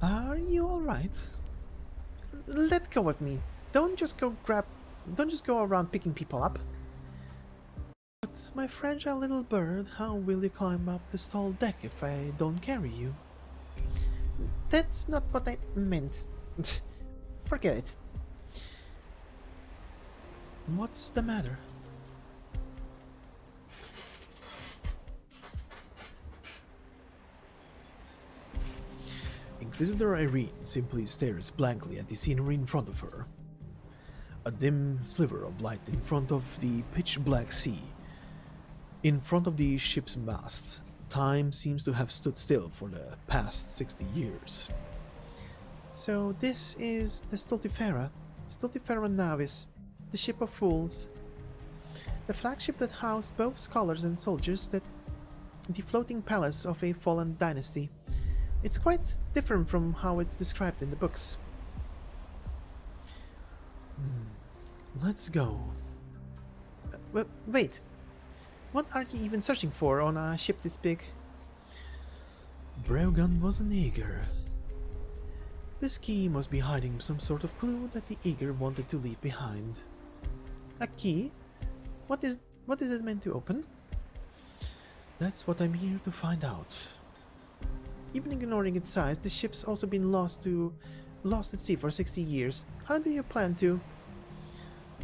Are you alright? Let go of me. Don't just go around picking people up. But my fragile little bird, how will you climb up the stall deck if I don't carry you? That's not what I meant. Forget it. What's the matter? Inquisitor Irene simply stares blankly at the scenery in front of her. A dim sliver of light in front of the pitch-black sea. In front of the ship's mast, time seems to have stood still for the past 60 years. So this is the Stultifera Navis, the ship of fools. The flagship that housed both scholars and soldiers, the floating palace of a fallen dynasty. It's quite different from how it's described in the books. Let's go. Wait. What are you even searching for on a ship this big? Breogan was an eager. This key must be hiding some sort of clue that the eager wanted to leave behind. A key? What is it meant to open? That's what I'm here to find out. Even ignoring its size, the ship's also been lost at sea for 60 years. How do you plan to?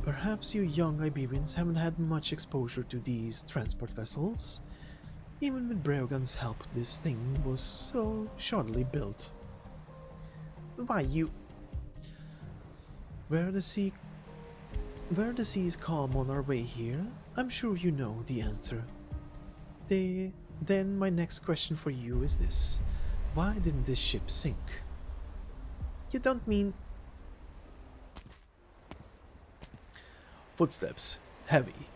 Perhaps you young Iberians haven't had much exposure to these transport vessels. Even with Breogan's help, this thing was so shoddily built. Why, you... Where the sea is calm on our way here, I'm sure you know the answer. Then my next question for you is this. Why didn't this ship sink? You don't mean... Footsteps. Heavy,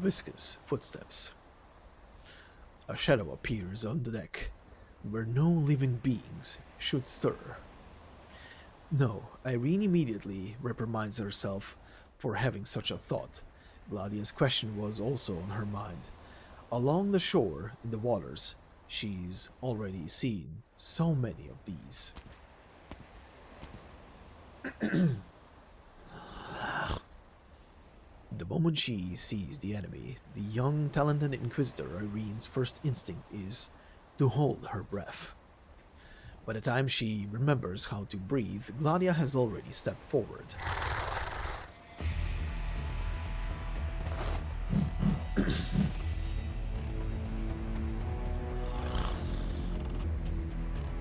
viscous footsteps. A shadow appears on the deck, where no living beings should stir. No, Irene immediately reprimands herself for having such a thought. Gladia's question was also on her mind. Along the shore, in the waters, she's already seen so many of these. The moment she sees the enemy, the young, talented Inquisitor Irene's first instinct is to hold her breath. By the time she remembers how to breathe, Gladia has already stepped forward.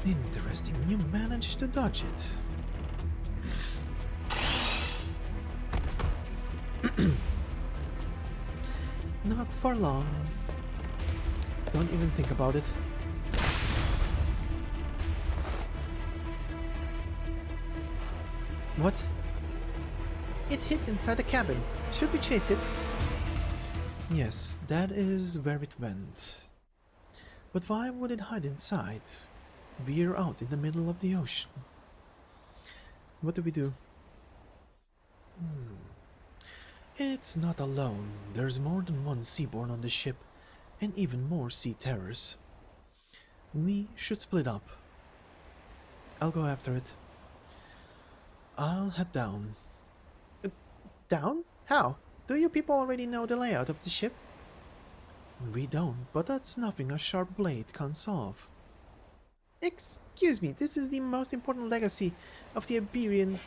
Interesting, you managed to dodge it. Not for long. Don't even think about it. What? It hit inside the cabin. Should we chase it? Yes, that is where it went. But why would it hide inside? We're out in the middle of the ocean. What do we do? It's not alone. There's more than one seaborne on the ship, and even more sea terrors. We should split up. I'll go after it. I'll head down. Down? How? Do you people already know the layout of the ship? We don't, but that's nothing a sharp blade can solve. Excuse me, this is the most important legacy of the Iberian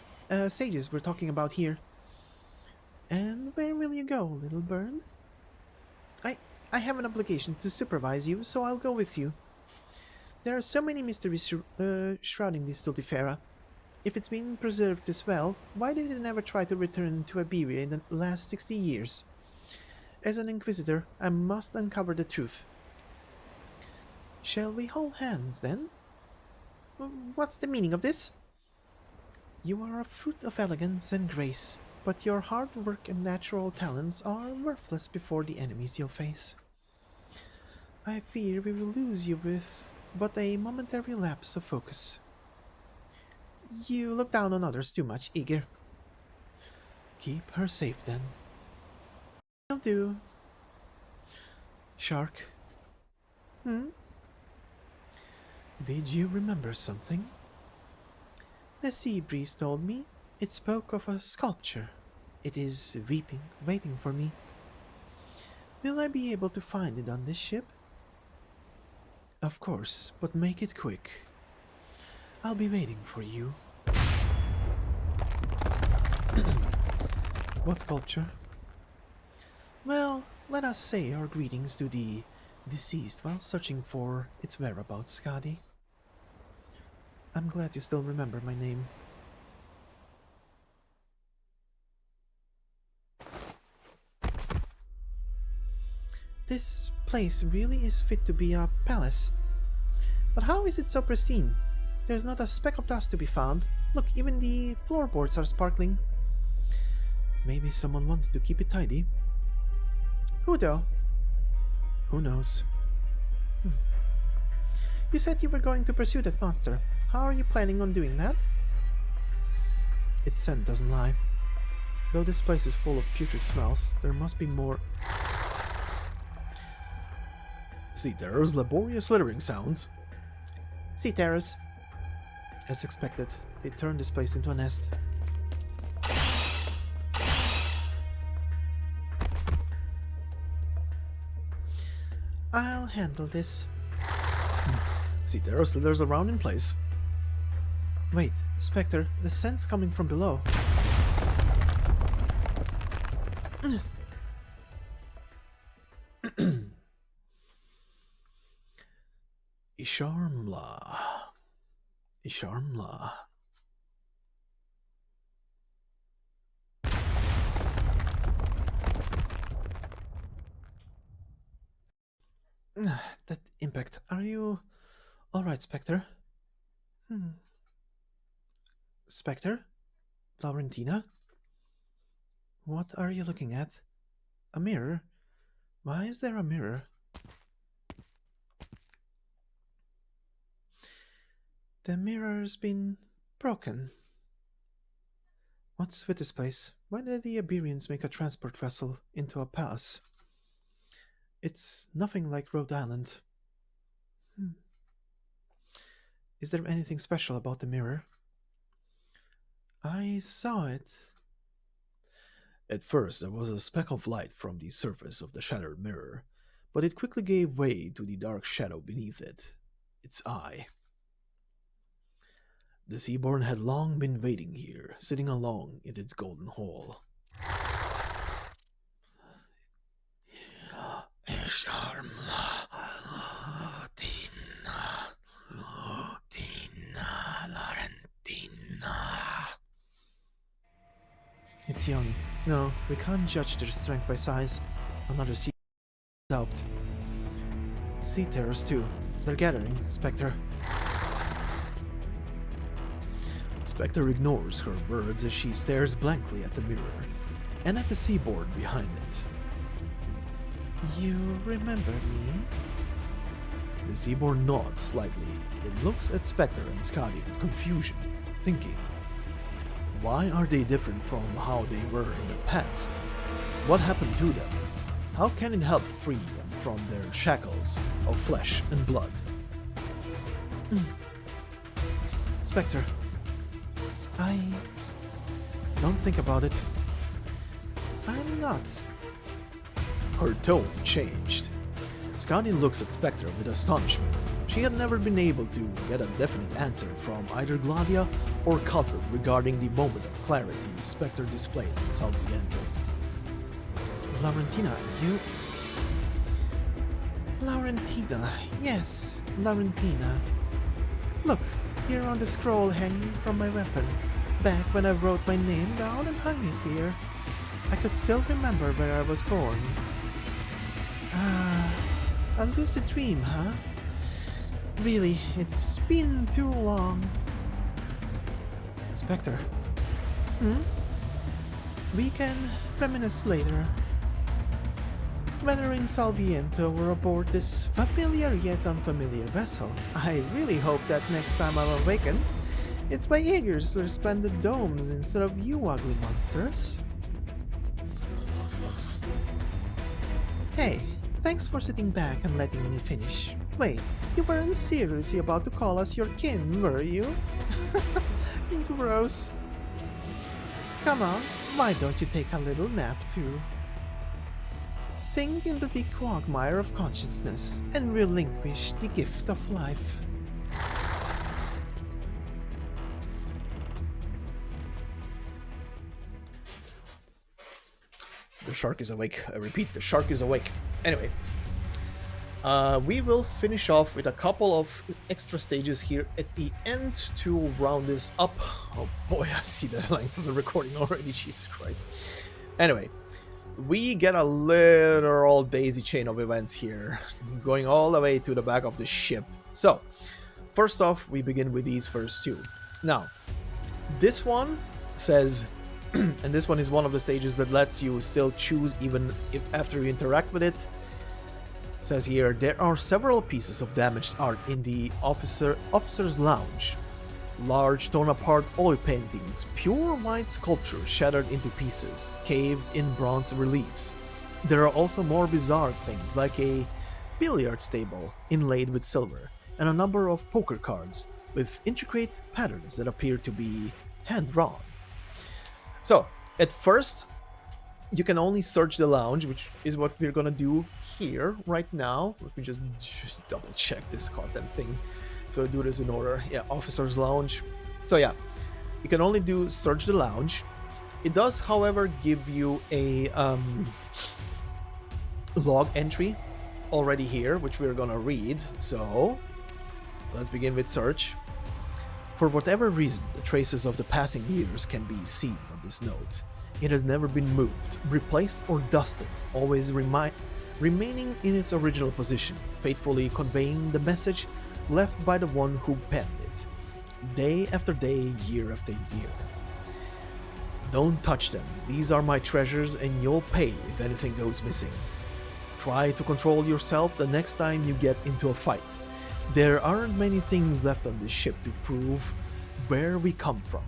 sages we're talking about here. And where will you go, little bird? I have an obligation to supervise you, so I'll go with you. There are so many mysteries shrouding the Stultifera. If it's been preserved this well, why did it never try to return to Iberia in the last 60 years? As an Inquisitor, I must uncover the truth. Shall we hold hands, then? What's the meaning of this? You are a fruit of elegance and grace, but your hard work and natural talents are worthless before the enemies you'll face. I fear we will lose you but a momentary lapse of focus. You look down on others too much, Eager. Keep her safe then. Will do. Shark, Hmm? did you remember something? The sea breeze told me it spoke of a sculpture. It is weeping, waiting for me. Will I be able to find it on this ship? Of course, but make it quick. I'll be waiting for you. What sculpture? Well, let us say our greetings to the deceased while searching for its whereabouts, Skadi. I'm glad you still remember my name. This place really is fit to be a palace. But how is it so pristine? There's not a speck of dust to be found. Look, even the floorboards are sparkling. Maybe someone wanted to keep it tidy. Who though? Who knows? You said you were going to pursue that monster. How are you planning on doing that? Its scent doesn't lie. Though this place is full of putrid smells, there must be more. See, there's laborious slithering sounds. Sea terrors. As expected, they turned this place into a nest. I'll handle this. See, there are slithers around in place. Wait, Spectre, the scent's coming from below. Isharmla. Isharmla. That impact. Are you alright, Spectre? Spectre? Laurentina? What are you looking at? A mirror? Why is there a mirror? The mirror's been broken. What's with this place? Why did the Iberians make a transport vessel into a palace? It's nothing like Rhode Island. Is there anything special about the mirror? I saw it. At first, there was a speck of light from the surface of the shattered mirror, but it quickly gave way to the dark shadow beneath it, its eye. The Seaborn had long been waiting here, sitting alone in its golden hall. It's young. No, we can't judge their strength by size. Another sea helped. Sea terrors too. They're gathering, Spectre. Spectre ignores her words as she stares blankly at the mirror, and at the seaboard behind it. You remember me? The Seaborn nods slightly. It looks at Spectre and Skadi with confusion, thinking, why are they different from how they were in the past? What happened to them? How can it help free them from their shackles of flesh and blood? Spectre, don't think about it. I'm not. Her tone changed. Skadi looks at Spectre with astonishment. She had never been able to get a definite answer from either Gladia or kal'tsit regarding the moment of clarity Spectre displayed in Salviento. Laurentina, you... Laurentina, yes, Laurentina. Look, here on the scroll hanging from my weapon. Back when I wrote my name down and hung it here. I could still remember where I was born. A lucid dream, huh? Really, it's been too long. Spectre. We can reminisce later. Veteran Salviento were aboard this familiar yet unfamiliar vessel. I really hope that next time I'm awakened, it's by eagers to resplendent domes instead of you ugly monsters. Hey, thanks for sitting back and letting me finish. Wait, you weren't seriously about to call us your kin, were you? Gross. Come on, why don't you take a little nap too? Sink into the quagmire of consciousness and relinquish the gift of life. The shark is awake. I repeat, the shark is awake. Anyway, we will finish off with a couple of extra stages here at the end to round this up. Oh boy, I see the length of the recording already, Jesus Christ. Anyway, we get a literal daisy chain of events here, going all the way to the back of the ship. So, first off, we begin with these first two. Now, this one says, and this one is one of the stages that lets you still choose even if after you interact with it. Says here, there are several pieces of damaged art in the officer's lounge. Large torn apart oil paintings, pure white sculpture shattered into pieces, caved in bronze reliefs. There are also more bizarre things like a billiard table inlaid with silver and a number of poker cards with intricate patterns that appear to be hand-drawn. So, at first, you can only search the lounge, which is what we're gonna do here right now. Let me just double check this goddamn thing. So I do this in order. Yeah, officer's lounge. So yeah, you can only do search the lounge. It does, however, give you a log entry already here, which we're gonna read. So let's begin with search. For whatever reason, the traces of the passing years can be seen on this note. It has never been moved, replaced, or dusted, always remaining in its original position, faithfully conveying the message left by the one who penned it, day after day, year after year. Don't touch them, these are my treasures and you'll pay if anything goes missing. Try to control yourself the next time you get into a fight. There aren't many things left on this ship to prove where we come from.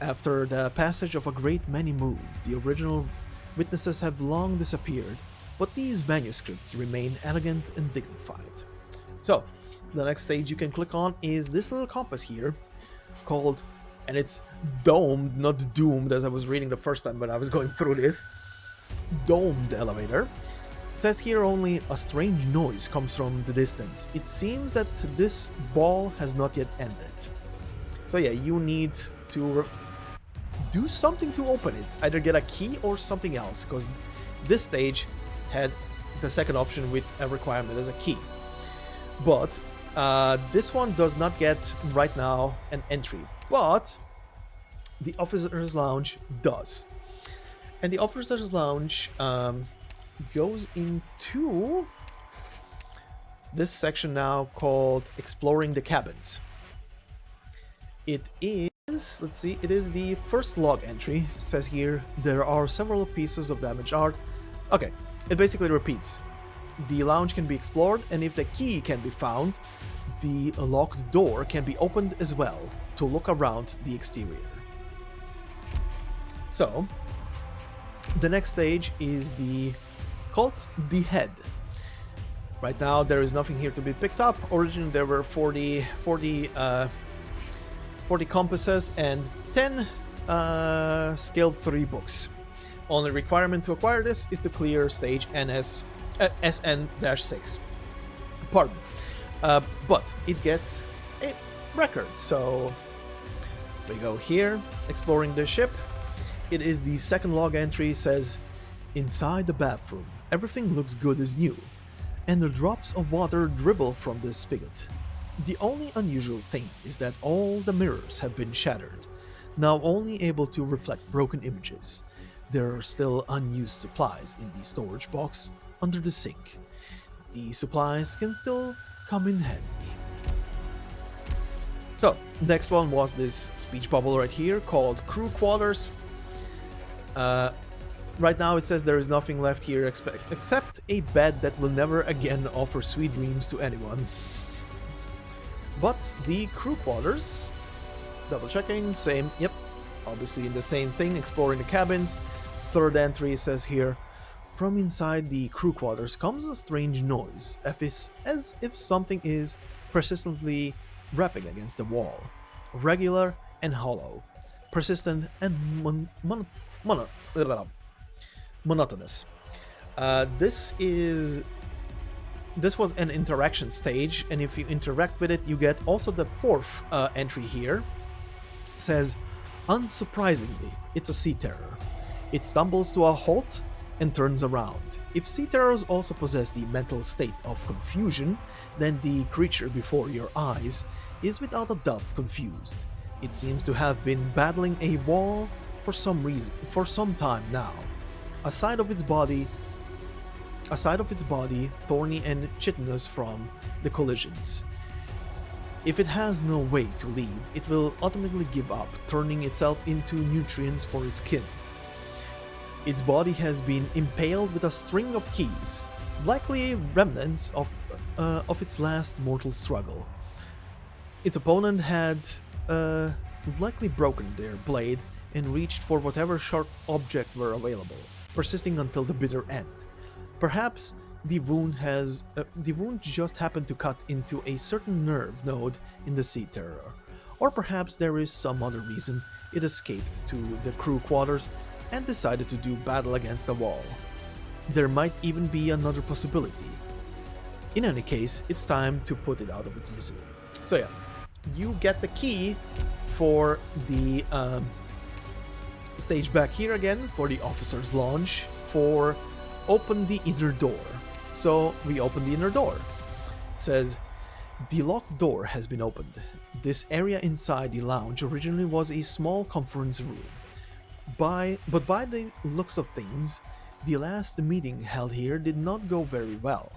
After the passage of a great many moons, the original witnesses have long disappeared, but these manuscripts remain elegant and dignified. So, the next stage you can click on is this little compass here, called, and it's domed, not doomed, as I was reading the first time when I was going through this, domed elevator. Says here only a strange noise comes from the distance. It seems that this ball has not yet ended. So yeah, you need to do something to open it. Either get a key or something else, because this stage had the second option with a requirement as a key. But this one does not get, right now, an entry. But the Officer's Lounge does. And the Officer's Lounge goes into this section now called Exploring the Cabins. It is, let's see, it is the first log entry. It says here, there are several pieces of damaged art. Okay, it basically repeats. The lounge can be explored, and if the key can be found, the locked door can be opened as well to look around the exterior. So, the next stage is called the Head. Right now there is nothing here to be picked up. Originally there were 40 compasses and 10 scaled 3 books. Only requirement to acquire this is to clear stage SN-6. Pardon. But it gets a record, so we go here, exploring the ship. It is the second log entry. Says, inside the bathroom, everything looks good as new, and the drops of water dribble from the spigot. The only unusual thing is that all the mirrors have been shattered, now only able to reflect broken images. There are still unused supplies in the storage box under the sink. The supplies can still come in handy. So, next one was this speech bubble right here called Crew Quarters. Right now it says there is nothing left here except a bed that will never again offer sweet dreams to anyone. But the crew quarters, double checking, same, yep, obviously the same thing, exploring the cabins. Third entry says here, from inside the crew quarters comes a strange noise, as if something is persistently rapping against the wall. Regular and hollow, persistent and monotonous. This was an interaction stage, and if you interact with it, you get also the fourth entry here. It says, unsurprisingly, it's a sea terror. It stumbles to a halt and turns around. If sea terrors also possess the mental state of confusion, then the creature before your eyes is without a doubt confused. It seems to have been battling a wall for some time now. A side of its body, thorny and chitinous from the collisions. If it has no way to leave, it will ultimately give up, turning itself into nutrients for its kin. Its body has been impaled with a string of keys, likely remnants of its last mortal struggle. Its opponent had likely broken their blade and reached for whatever sharp object were available, persisting until the bitter end. Perhaps the wound just happened to cut into a certain nerve node in the sea terror, or perhaps there is some other reason it escaped to the crew quarters and decided to do battle against a wall. There might even be another possibility. In any case, it's time to put it out of its misery. So yeah, you get the key for the stage back here again, for the officer's lounge, for open the inner door. So we open the inner door. It says, the locked door has been opened. This area inside the lounge originally was a small conference room. But by the looks of things, the last meeting held here did not go very well.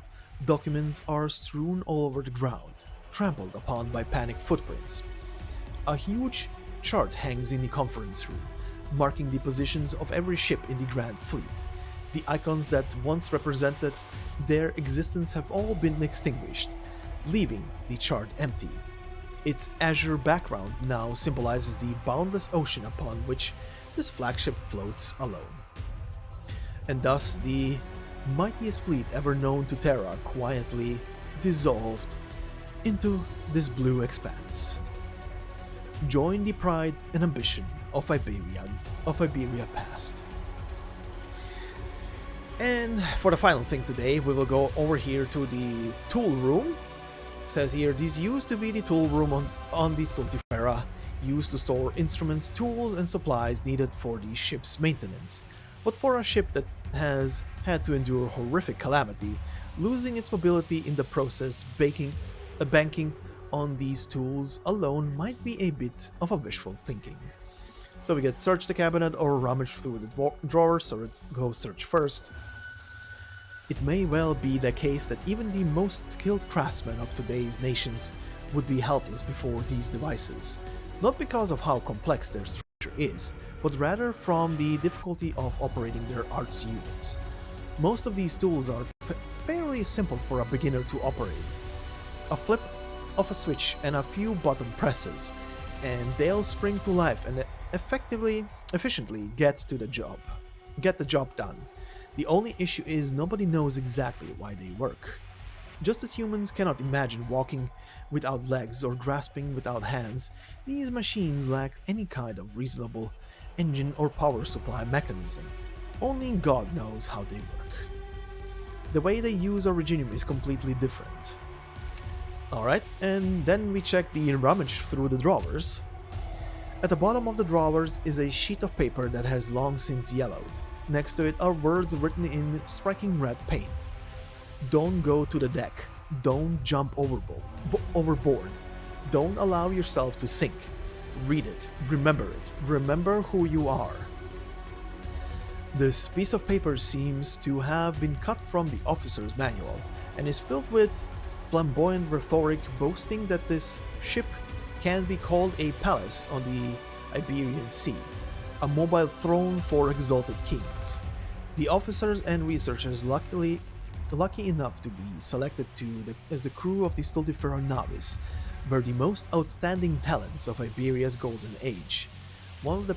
Documents are strewn all over the ground, trampled upon by panicked footprints. A huge chart hangs in the conference room, marking the positions of every ship in the Grand Fleet. The icons that once represented their existence have all been extinguished, leaving the chart empty. Its azure background now symbolizes the boundless ocean upon which this flagship floats alone. And thus the mightiest fleet ever known to Terra quietly dissolved into this blue expanse. Join the pride and ambition of Iberia past. And for the final thing today, we will go over here to the tool room. It says here, this used to be the tool room on the Stultifera, used to store instruments, tools, and supplies needed for the ship's maintenance. But for a ship that has had to endure horrific calamity, losing its mobility in the process, banking on these tools alone might be a bit of a wishful thinking. So we get search the cabinet or rummage through the drawers, so let's go search first. It may well be the case that even the most skilled craftsmen of today's nations would be helpless before these devices, not because of how complex their structure is, but rather from the difficulty of operating their arts units. Most of these tools are fairly simple for a beginner to operate. A flip of a switch and a few button presses, and they'll spring to life and efficiently get the job done. The only issue is nobody knows exactly why they work. Just as humans cannot imagine walking without legs or grasping without hands, these machines lack any kind of reasonable engine or power supply mechanism. Only God knows how they work. The way they use Originium is completely different. Alright, and then we check the rummage through the drawers. At the bottom of the drawers is a sheet of paper that has long since yellowed. Next to it are words written in striking red paint. Don't go to the deck. Don't jump overboard. Don't allow yourself to sink. Read it. Remember it. Remember who you are. This piece of paper seems to have been cut from the officer's manual and is filled with flamboyant rhetoric boasting that this ship can be called a palace on the Iberian Sea, a mobile throne for exalted kings. The officers and researchers lucky enough to be selected as the crew of the Stultifera Navis were the most outstanding talents of Iberia's golden age. One of the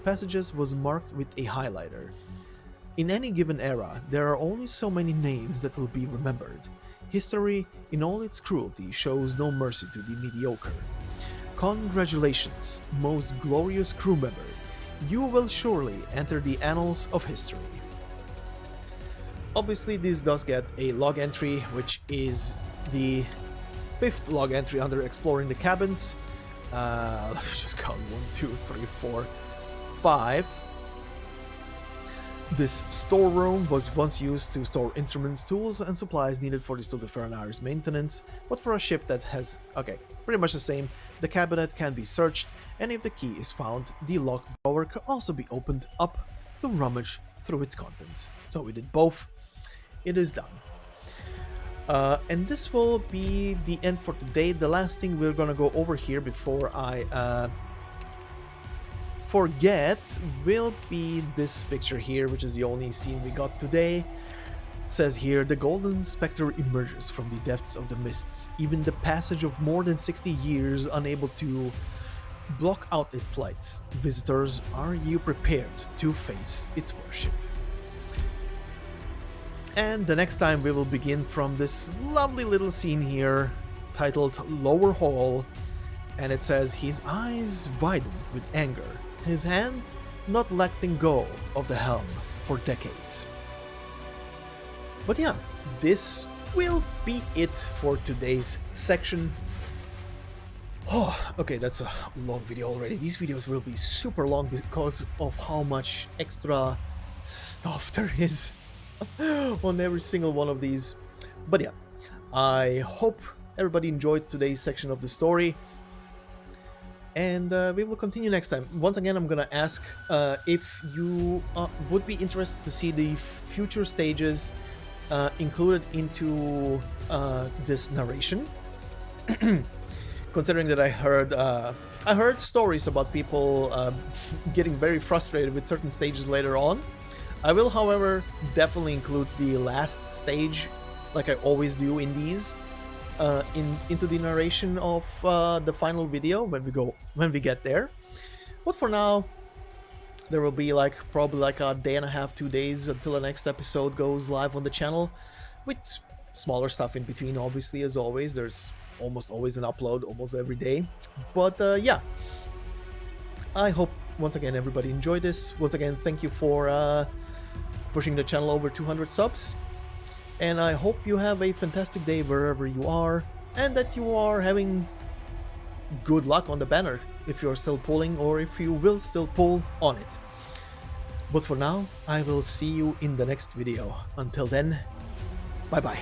passages was marked with a highlighter. In any given era, there are only so many names that will be remembered. History, in all its cruelty, shows no mercy to the mediocre. Congratulations, most glorious crew member. You will surely enter the annals of history. Obviously, this does get a log entry, which is the 5th log entry under exploring the cabins. Let's just count 1, 2, 3, 4, 5. This storeroom was once used to store instruments, tools, and supplies needed for the Stultifera Navis maintenance, but for a ship that has, okay, pretty much the same, the cabinet can be searched, and if the key is found, the locked drawer can also be opened up to rummage through its contents. So we did both. It is done. And this will be the end for today. The last thing we're gonna go over here before I forget will be this picture here, which is the only scene we got today. It says here, the golden spectre emerges from the depths of the mists, even the passage of more than 60 years unable to block out its light. Visitors, are you prepared to face its worship? And the next time we will begin from this lovely little scene here titled Lower Hall, and it says, his eyes widened with anger, his hand not letting go of the helm for decades. But yeah, this will be it for today's section. Oh, okay, that's a long video already. These videos will be super long because of how much extra stuff there is on every single one of these. But yeah, I hope everybody enjoyed today's section of the story, and we will continue next time. Once again, I'm gonna ask if you would be interested to see the future stages included into this narration. Considering that I heard stories about people getting very frustrated with certain stages later on. I will, however, definitely include the last stage, like I always do in these, into the narration of the final video when we get there. But for now, there will be probably a day and a half, 2 days until the next episode goes live on the channel, with smaller stuff in between. Obviously, as always, there's almost always an upload almost every day. But yeah, I hope once again everybody enjoyed this. Once again, thank you for pushing the channel over 200 subs, and I hope you have a fantastic day wherever you are, and that you are having good luck on the banner if you're still pulling, or if you will still pull on it. But for now, I will see you in the next video. Until then, bye bye.